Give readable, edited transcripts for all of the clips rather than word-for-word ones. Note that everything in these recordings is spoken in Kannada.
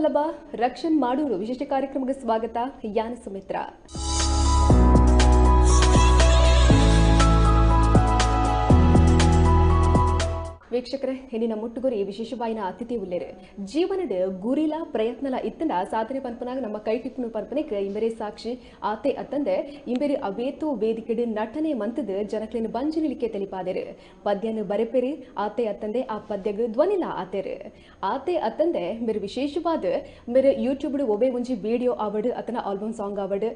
ಸೌಲಭ್ಯ ರಕ್ಷಣೆ ಮಾಡೋರು ವಿಶೇಷ ಕಾರ್ಯಕ್ರಮಕ್ಕೆ ಸ್ವಾಗತ. ಯಾನ ಸುಮಿತ್ರಾ. ವೀಕ್ಷಕರೇ, ಇಂದಿನ ಮುಟ್ಟುಗುರಿ ವಿಶೇಷವಾಯಿನ ಅತಿಥಿ ಉಲ್ಲೇರು ಜೀವನದ ಗುರಿಲ ಪ್ರಯತ್ನಲ ಇತ್ತಂಡ ಸಾಧನೆ ಪನ್ಪನಾಗ ನಮ್ಮ ಕೈ ಟಿಪ್ಪು ಪನ್ಪನೆಕ್ ಇಂಬೆರೆ ಸಾಕ್ಷಿ ಆತೆ ಅತ್ತಂದೆ ಇಂಬೆರೆ ಅವೇತು ವೇದಿಕೆಡು ನಟನೆ ಮಂತದ ಜನಕ್ಲಿನ ಬಂಜನಿಲಿಕೆ ತಿಳಿಪಾದರು. ಪದ್ಯನು ಬರೆಪೆರು ಆತೆ ಅತ್ತಂದೆ ಆ ಪದ್ಯಗ ಧ್ವನಿಲ ಆತೆರು ಆತೆ ಅತ್ತಂದೆ ಮೇರೆ ವಿಶೇಷವಾದ ಮೇರೆ ಯೂಟ್ಯೂಬ್ ಒಬೆ ಮುಂಜಿ ವಿಡಿಯೋ ಆವಡು ಅತನ ಆಲ್ಬಮ್ ಸಾಂಗ್ ಆವಡು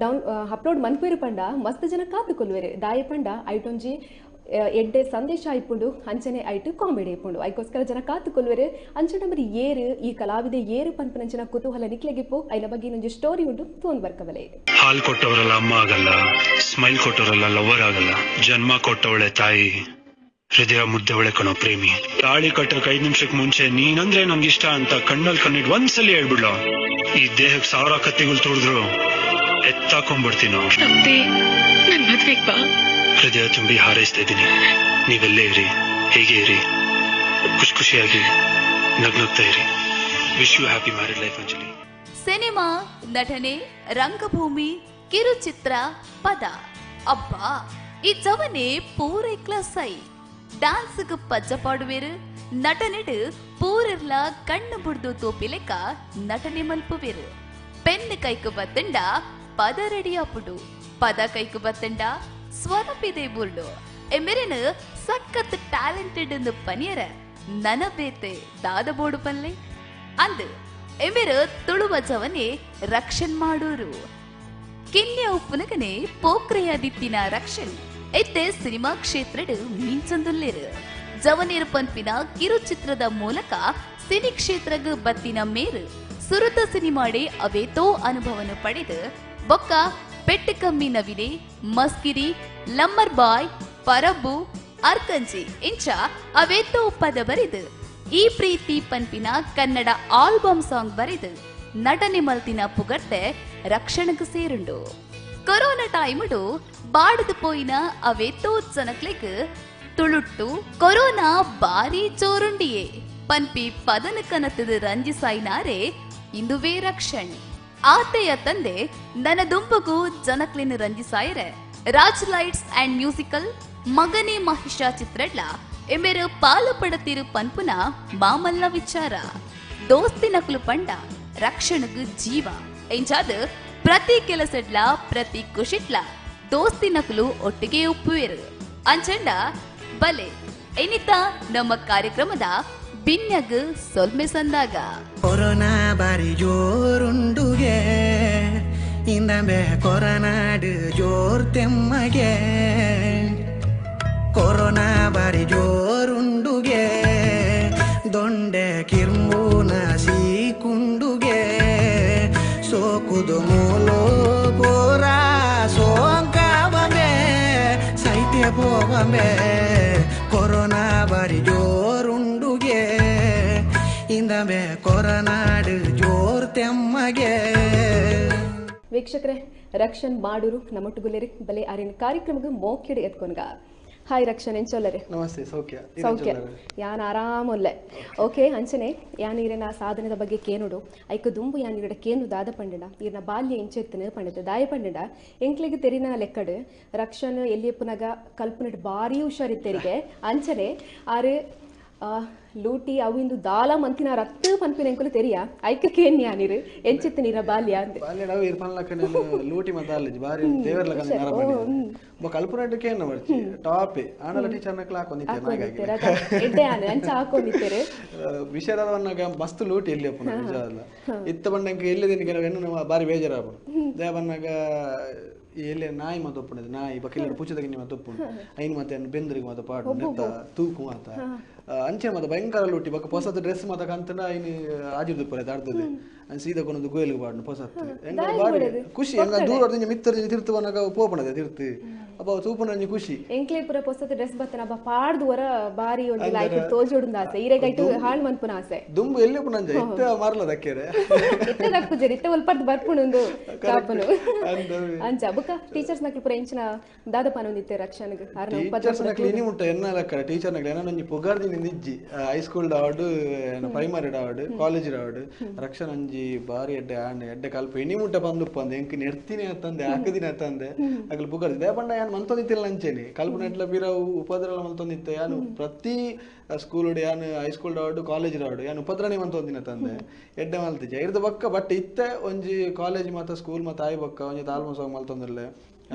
ಡೌನ್ ಅಪ್ಲೋಡ್ ಮನ್ಪೇರು ಪಂಡ ಮಸ್ತ್ ಜನ ಕಾತುಕೊಲ್ವೇರು ದಾಯ ಪಂಡ ಐಟೊಂಜಿ ಎಡ್ಡೆ ಸಂದೇಶ ಆಯ್ಪುಂಡು ಅಂಚನೆ ಐಟು ಕಾಮಿಡಿ ಆಯ್ಪುಂಡು ಐಕೋಸ್ಕರ ಜನ ಕಾತುಕೊಲ್ವೇರು ಅಂಚನ ಮರಿ ಏರು ಈ ಕಲಾವಿದೆ ಏರು ಪನ್ಪನಂಚಿನ ಕುತೂಹಲ ನಿಕ್ಲೆಗಿಪ್ಪು ಐನ ಬಗ್ಗೆ ಇನ್ನೊಂದು ಸ್ಟೋರಿ ಉಂಟು ತೋನ್ ಬರ್ಕವಲೆ. ಹಾಲ್ ಕೊಟ್ಟವರಲ್ಲ ಅಮ್ಮ ಆಗಲ್ಲ, ಸ್ಮೈಲ್ ಕೊಟ್ಟವರಲ್ಲ ಲವರ್ ಆಗಲ್ಲ, ಜನ್ಮ ಕೊಟ್ಟವಳೆ ತಾಯಿ, ಹೃದಯ ಮುದ್ದವಳೆ ಕಣೋ ಪ್ರೇಮಿ. ತಾಳಿ ಕಟ್ಟಕ್ 5 ನಿಮಿಷಕ್ಕೆ ಮುಂಚೆ ನೀನಂದ್ರೆ ನಂಗೆ ಇಷ್ಟ ಅಂತ ಕಣ್ಣಲ್ಲಿ ಕಣ್ಣಿಟ್ಟು ಒಂದ್ಸಲಿ ಹೇಳ್ಬಿಡ್ಲ. ಈ ದೇಹಕ್ಕೆ 1000 ಕತ್ತಿಗಳು ತುಳಿದ್ರು ಎತ್ತಾಕೊಂಡ್ಬಿಡ್ತೀನೋ. ಹೃದಯ ತುಂಬಿ ಹಾರೈಸ್ತಾ ಇದ್ದೀನಿ. ನೀವೆಲ್ಲೇ ಇರಿ, ಹೇಗೆ ಇರಿ, ಖುಷಿಯಾಗಿ ನಗ್ನಗ್ತಾ ಇರಿ. Wish you happy married life Anjali. Cinema, ನಟನೆ, ರಂಗಭೂಮಿ, ಕಿರುಚಿತ್ರ, ಪದ ಅಬ್ಬಾ ಈ ಜವನೆ ಪೂರೈಕ್ಲ ಸೈ. டான்ஸுக்கு பச்சை பாடுவேரு, நட்டனிடு பூரிர்ல கண்ணு புடுது தோப்பிಲೆಕ್ಕ ನಟನೆ ಮಲ್ಪುವೇರು. ಪೆನ್ ಕೈಕು ಬತ್ತಂಡ ಪದ ರೆಡಿಯಾ ಪುಡು, ಪದ ಕೈಕು ಬತ್ತಂಡ ಸ್ವರಪಿದೆ ಬುರ್ಡು. ಎಮೆರೆನು ಸಖತ್ ಟ್ಯಾಲೆಂಟೆಡ್ ಎಂದು ಪನಿಯರ ನನಬೇತೆ ದಾದ ಬೋಡು ಪಲ್ಲೆ ಅಂದು ಎಮೆರು ತುಳುವ ಜವನೆ ರಕ್ಷಣ್ ಮಾಡೋರು. ಕಿನ್ಯ ಉಪ್ಪುನಗನೆ ಪೋಕ್ರೆಯಾದಿತ್ತಿನ ರಕ್ಷಣ್ ಎತ್ತೆ ಸಿನಿಮಾ ಕ್ಷೇತ್ರಡು ಮಿಂಚೊಂದುಲ್ಲೇರು. ಜವನೇರು ಪನ್ಪಿನ ಕಿರುಚಿತ್ರದ ಮೂಲಕ ಸಿನಿ ಕ್ಷೇತ್ರಗ ಬತ್ತಿನ ಮೇರು ಸುರುತ ಸಿನಿಮಾಡೆ ಅವೇತೋ ಅನುಭವನು ಪಡೆದು ಬೊಕ್ಕ ಪೆಟ್ಟು ಕಮ್ಮಿ ನವಿನೆ, ಮಸ್ಕಿರಿ, ಲಮ್ಮರ್ ಬಾಯ್, ಪರಬ್ಬು, ಅರ್ಕಂಜಿ ಇಂಚ ಅವೇತೋ ಪದ ಬರೆದು ಈ ಪ್ರೀತಿ ಪನ್ಪಿನ ಕನ್ನಡ ಆಲ್ಬಮ್ ಸಾಂಗ್ ಬರೆದು ನಟನೆ ಮಲ್ತಿನ ಪುಗರ್ತೆ ರಕ್ಷಣೆಗೆ ಸೇರುಂಡು. ಕೊರೋನಾ ಟೈಮಡು ಬಾಡದು ಪೋಯಿನ ಅವೇತೋ ಜನಕ್ಲೆಗ್ ತುಳುಟ್ಟು ಕೊರೋನಾ ಬಾರಿ ಚೋರುಂಡಿಯೇ ಪನ್ಪಿ ಪದನ ಕನತದ ರಂಜಿಸಾಯಿನಾರೆ ಇಂದುವೇ ರಕ್ಷಣ್. ಆತೆಯ ತಂದೆ ನನ್ನ ದುಂಬಗೂ ಜನಕ್ಲಿನ ರಂಜಿಸಾಯರೆ ರಾಜ್ ಲೈಟ್ಸ್ ಅಂಡ್ ಮ್ಯೂಸಿಕಲ್ ಮಗನೇ ಮಹಿಷ ಚಿತ್ರಡ್ಲ ಎಮೆರು ಪಾಲು ಪಡತಿರು ಪನ್ಪುನ ಮಾಮಲ್ಲ ವಿಚಾರ. ದೋಸ್ತಿ ನಕಲು ಪಂಡ ರಕ್ಷಣಗ್ ಜೀವ ಎಂಚಾದ ಪ್ರತಿ ಕೆಲಸಡ್ಲ ಪ್ರತಿ ಖುಷಿಟ್ಲ ದೋಸ್ತಿ ನಕಲು ಒಟ್ಟಿಗೆ ಉಪ್ಪುವೇರು ಅಂಚಂಡ ಬಲೆ ಎನಿತ ನಮ್ಮ ಕಾರ್ಯಕ್ರಮದ ಬಿನ್ಯಗ್ ಸೊಲ್ಮೆ ಸಂದಾಗ ಕೊರೋನಾ ಬಾರಿ ಜೋರುಂಡುಗೆ ಇಂದಮೆ ಕೊರನಾಡು ಜೋರ್ ತೆಮ್ಮಗೆ. ಕೊರೋನಾ ಬಾರಿ ಜೋರುಂಡುಗೆ ದೊಂಡೆ ಕಿರ್ಮೂನ ಸೀಕುಂಡುಗೆ ಸೋಕುದು ಮೂಲೋ ಬೋರ ಸೋಂಕಾವಮೆ ಸೈತ್ಯ ಹೋಗಮೆ. ಕೊರೋನಾ ಬಾರಿ ಜೋರುಂಡುಗೆ ಇಂದಮೆ ಕೊರನಾಡು ಜೋರ್ ತೆಮ್ಮಗೆ. ವೀಕ್ಷಕರೇ, ರಕ್ಷಣ್ ಮಾಡೋರು ನಮ್ಮೊಟ್ಟುಗುಲೇರಿ ಬಲೆ ಆರಿನ ಕಾರ್ಯಕ್ರಮಕ್ಕೆ ಮೋಕ್ಯಡು ಎತ್ಕೊಂಡ್ಗ. ಹಾಯ್ ರಕ್ಷಣ್ ಎಂಚೊಲ್ಲರೆ? ನಮಸ್ತೆ, ಸೌಖ್ಯ ಸೌಖ್ಯ ಯಾನ್ ಆರಾಮೊಲ್ಲೆ. ಓಕೆ ಅಂಚನೆ ಯಾನ್ ಈರನ ಸಾಧನೆದ ಬಗ್ಗೆ ಕೇನುಡು ಐಕ ದುಂಬು ಯಾನ್ ಈರಡ ಕೇನು ದಾದ ಪಂಡಡ ಈರ್ನ ಬಾಲ್ಯ ಎಂಚೆತ್ತನ ಪಂಡದ ದಾಯ ಪಂಡಡ ಎಂಕ್ಲೆಗೆ ತೆರಿನ ಲೆಕ್ಕಡು ರಕ್ಷಣ್ ಎಲ್ಲಿಯಪ್ಪನಾಗ ಕಲ್ಪನೆಡ್ ಬಾರಿ ಹುಷಾರಿತ್ತೆರಿಗೆ ಅಂಚನೆ ಆರು ಲೂಟಿ ಅವಿಂದು ದಾಲ ಮಂತಿನ ರತ್ತು ಪನ್ಪಿನ ಎಂಕುಲು ತೆರಿಯ ಐಕ ಕೇನ್ ಯಾನಿರು ಎಂಚಿತ್ತು ನೀರ ಬಾಲ್ಯ ಅಂತ ಬಾಲ್ಯ ನಾವು ಇರ್ಪನ್ಲಕ್ಕ ಲೂಟಿ ಮದ್ದಾಲಜಿ ಬಾರಿ ದೇವರ ಲಗನ ನರ ಪಂಡಿ ಬೊ ಕಲ್ಪನೆಟ್ ಕೇನ್ ಬರ್ಚಿ ಟಾಪ್ ಆನಲ ಟೀಚರ್ ನಕಲ ಹಾಕೊಂಡಿದ್ದೆ ನಾಗಾಗಿ ಎಡ್ಡೆ ಆನೆ ಅಂಚ ಹಾಕೊಂಡಿದ್ದರೆ ವಿಷಯದವನ್ನಾಗ ಮಸ್ತ್ ಲೂಟಿ ಎಲ್ಲಿ ಅಪ್ಪನ ನಿಜ ಅಲ್ಲ ಇತ್ತ ಬಂದಂಕ ಎಲ್ಲಿದೇನಿ ಕೆಲವು ಬಾರಿ ಬೇಜಾರಾಪು ದೇ ಬಂದಾಗ ಎಲ್ಲಿ ನಾಯಿ ಮತ ಒಪ್ಪುಂಡು ನಾಯಿ ಬಕಿಲ ಪುಚ್ಚದಗಿ ಮತ ಒಪ್ಪುಂಡು ಐನ್ ಮತ್ತೆ ಬೆಂದ್ರಿಗೆ ಮತ ಪಾಡು ನೆತ್ತ ತೂಕು ಮಾತ ಅಂಚೆ ಮತ ಭಯಂಕರ ಲೂಟಿ ಬಕ್ಕ ಹೊಸದು ಡ್ರೆಸ್ ಮತ ಕಂತನ ಐನ್ ಆಜಿರ್ದು ಪರೆ ತಾಡ್ತದೆ ಅನ್ ಸೀದಾ ಕೊನೊಂದು ಗೋಯಲ್ಗೆ ಪಾಡ್ನು ಹೊಸತ್ತು ಹೆಂಗ ಬಾರಿ ಖುಷಿ ಹೆಂಗ ದೂರ ಮಿತ್ರ ತಿರ್ತು ಬನ್ನಾಗ ಪೋಪಣದೆ ತಿರ್ತು ಅಪ್ಪ ಸೂಪರ್ ನಂಜಿ ಖುಷಿ ಎಂಕ್ಲೆ ಪುರ ಪೊಸತ್ ಡ್ರೆಸ್ ಬತ್ತನ ಅಬ್ಬ ಪಾಡ್ದು ವರ ಬಾರಿ ಒಂದು ಲೈಕ್ ತೋಜೋಡುಂದ ಆಸೆ ಈರೆಗೈಟು ಹಾಳ್ ಮನ್ಪುನ ಆಸೆ ದುಂಬು ಎಲ್ಲಿ ಪುನಂಜ ಇತ್ತ ಮಾರ್ಲ ದಕ್ಕೆರೆ ಇತ್ತೆ ದಕ್ಕುಜರಿ ಇತ್ತೆ ಒಲ್ಪರ್ದು ಬರ್ಪುಣುಂದು ಕಾಪನು ಅಂಚ ಬುಕ್ಕ ಟೀಚರ್ಸ್ ನಕ್ಲು ಪುರ ಇಂಚಿನ ದಾದ ಪನೊಂದಿತ್ತೆ ರಕ್ಷಣೆಗೆ ಆರ್ನ ಟೀಚರ್ಸ್ ನಕ್ಲು ಇನಿ ಮುಟ್ಟ ಎನ್ನ ಲೆಕ್ಕ ಟೀಚರ್ ನಕ್ಲು ಏನ ನಂಜಿ ಪುಗಾರ್ದಿನ ನಿಜ್ಜಿ ಹೈಸ್ಕೂಲ್ ದಾವಡು ಪ್ರೈಮರಿ ದಾವಡು ಕಾಲೇಜ್ ದಾವಡು ರಕ್ಷಣ ಅಂಜಿ ಬಾರಿ ಎಡ್ಡೆ ಕಲ್ಪ ಇನಿ ಮುಟ್ಟ ಬಂದುಪ್ಪ ಅಂದೆ ಎಂಕ್ ನೆಡ್ತೀನಿ ಅಂತಂದೆ ಹಾಕದಿನ ಅಂತಂದೆ ಅಗ್ಲು ಪುಗಾರ್ದಿ ದೇಪಂಡ ಯಾನ್ ಮಂತೊಂದಿತ್ತಿಲ್ಲ ಅಂಚೇನಿ ಕಲ್ಪ ನೆಟ್ಲ ಬೀರವು ಉಪದ್ರವ ಮಂತೊಂದಿತ್ತೆ ಯಾನು ಪ್ರತಿ ಸ್ಕೂಲ್ ಯಾನು ಹೈಸ್ಕೂಲ್ ದಾವಡು ಕಾಲೇಜ್ ದಾವಡು ಯಾನು ಉಪದ್ರವಣೆ ಮಂತೊಂದಿನ ತಂದೆ ಎಡ್ಡೆ ಮಲ್ತಿಜ ಇರ್ದ ಬಕ್ಕ ಬಟ್ ಇತ್ತೆ ಒಂಜಿ ಕಾಲೇಜ್ ಮಾತ ಸ್ಕೂಲ್ ಮಾತ ಆಯ್ ಬಕ್ಕ ಒಂಜಿ ತಾಲ್ಮ ಸಾಂಗ್ ಮಲ್ತೊಂದಿರ್ಲೆ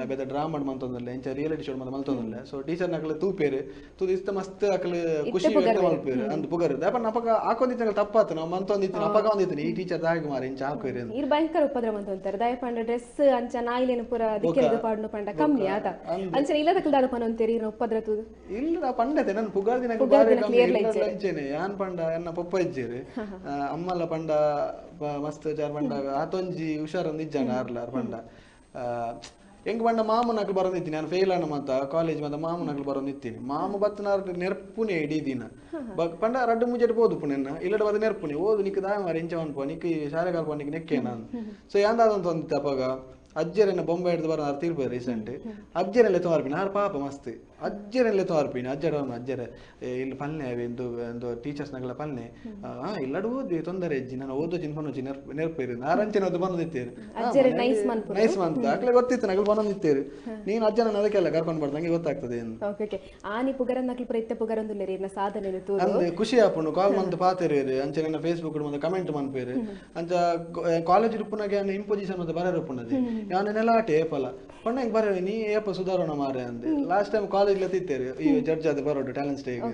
ಬೇರೆ ಡ್ರಾಮಾ ಮಂತೊಂದಿರ್ಲೆ ಎಂಚ ರಿಯಾಲಿಟಿ ಶೋ ಮಲ್ತೊಂದಿರ್ಲೆ ಸೊ ಟೀಚರ್ ನಕಲು ತೂಪೇರು ತೂದು ಇಷ್ಟ ಮಸ್ತ್ ಅಕಲು ಖುಷಿ ವ್ಯಕ್ತ ಮಲ್ಪೇರು ಅಂದ್ ಪುಗರು ದೇಪನ್ ಅಪಗ ಹಾಕೊಂದಿತ್ತ ತಪ್ಪಾತು ನಾವು ಮಂತೊಂದಿತ್ತು ಅಪಗ ಒಂದಿತ್ತು ಈ ಟೀಚರ್ ದಾಗಿ ಮಾರಿ ಇಂಚ ಹಾಕೋರಿ ಇರ್ ಭಯಂಕರ ಉಪದ್ರ ಮಂತೊಂತಾರೆ ದಯ ಪಂಡ ಡ್ರೆಸ್ ಅಂಚ ನಾಯಿಲೇನು ಪುರ ದಿಕ್ಕೆದು ಪಾಡ್ನು ಪಂಡ ಕಮ್ಮಿ ಆತ ಅಂಚ ಇಲ್ಲದಕ್ಕಲ್ ದಾದ ಪನೊಂತೇರಿ ಇರ್ನ ಉಪದ್ರ ತೂದು ಇಲ್ಲ ಪಂಡತೆ ನಾನು ಪುಗಾರ್ದಿನ ಬಾರಿ ಅಂಚೆನೆ ಯಾನ್ ಪಂಡ ಎನ್ನ ಪಪ್ಪ ಇಜ್ಜೇರಿ ಅಮ್ಮಲ್ಲ ಪಂಡ ಮಸ್ತ್ ಜಾರ್ ಪಂಡ ಆತೊಂಜಿ ಹುಷಾರಂದ್ ಇಜ್ಜಾನ ಆರ್ಲಾರ್ ಪಂಡ ಹೆಂಗ್ ಬಂಡ ಮಾಮು ನಕ್ಲು ಬರೋದಿತ್ತೀನಿ ನಾನು ಫೇಲ್ ಆನ ಮಾತ ಕಾಲೇಜ್ ಮಾತ ಮಾಮು ನಕ್ಲು ಬರೋದಿತ್ತೀನಿ ಮಾಮು ಬತ್ತನಾರ್ ನೆರ್ಪುನೆ ಇಡೀ ದಿನ ಪಂಡ ರಡ್ಡು ಮುಜೆಟ್ ಬೋದು ಪುನೆನ್ನ ಇಲ್ಲಡ ಬದ ನೆರ್ಪುನೆ ಓದು ನಿಕ್ ದಾಯ ಮಾರಿ ಇಂಚ ಅನ್ಪೋ ನಿಕ್ ಶಾಲೆ ಕಾಲ್ಪ ನಿಕ್ ನೆಕ್ಕೆ ನಾನು ಸೊ ಯಾಂದಾದಂತ ಒಂದಿತ್ತು ಅಪ್ಪಗ ಅಜ್ಜರನ್ನ ಬೊಂಬೆ ಹಿಡಿದು ಬರೋ ತೀರ್ಪ ರೀಸೆಂಟ್ ಅಜ್ಜರೆಲ್ಲ ತೋರ್ಪಿನ ಆರು ಪಾಪ ಮಸ್ತ್ ಅಜ್ಜರೆಲ್ಲ ತೋರ್ಪಿನ ಅಜ್ಜರ ಇಲ್ಲಿ ಪಲ್ನೆ ಒಂದು ಟೀಚರ್ಸ್ ನಗಲ ಪಲ್ನೆ ಇಲ್ಲಡು ಓದಿ ತೊಂದರೆ ಅಜ್ಜಿ ನಾನು ಓದೋ ಚಿನ್ಪನೋಜಿ ನೆರ್ಪೇರಿ ಆರಂಚನೆ ಓದು ಬಂದಿತ್ತೇರು ನೈಸ್ ಮಂತ್ ಆಗ್ಲೇ ಗೊತ್ತಿತ್ತು ನಗಲು ಬಂದಿತ್ತೇರು ನೀನು ಅಜ್ಜನ ಅದಕ್ಕೆಲ್ಲ ಕರ್ಕೊಂಡು ಬರ್ದು ನಂಗೆ ಗೊತ್ತಾಗ್ತದೆ ಆನಿ ಪುಗರ ನಕಲು ಪ್ರೈತ್ಯ ಪುಗರೊಂದುಲ್ಲೇರಿ ಇರ್ನ ಸಾಧನೆ ಅಂದ್ ಖುಷಿ ಆಪುಂಡು ಕಾಲ್ ಮಂತ್ ಪಾತೆರೇರು ಅಂಚೆ ನನ್ನ ಫೇಸ್ಬುಕ್ ಮಂತ್ ಕಮೆಂಟ್ ಮನ್ಪೇರು ಅಂಚ ಕಾಲೇಜ್ ರೂಪನಾಗೆ ಇಂಪೊಸಿಷನ್ ಮತ್ತೆ ಬರ ರೂಪುನದು ಯಾನೆಲ್ಲ ಆಟೆ ಏಪಲ್ಲ ಪಣ್ಣ ಹಿಂಗೆ ಬರ ನೀ ಏಪ ಸುಧಾರಣೆ ಮಾರೆ ಅಂದೆ ಲಾಸ್ಟ್ ಟೈಮ್ ಕಾಲೇಜ್ ತಿತ್ತೇರಿ ಈ ಜಡ್ಜ್ ಅದು ಬರೋಡು ಟ್ಯಾಲೆಂಟ್ ಸ್ಟೇಗೆ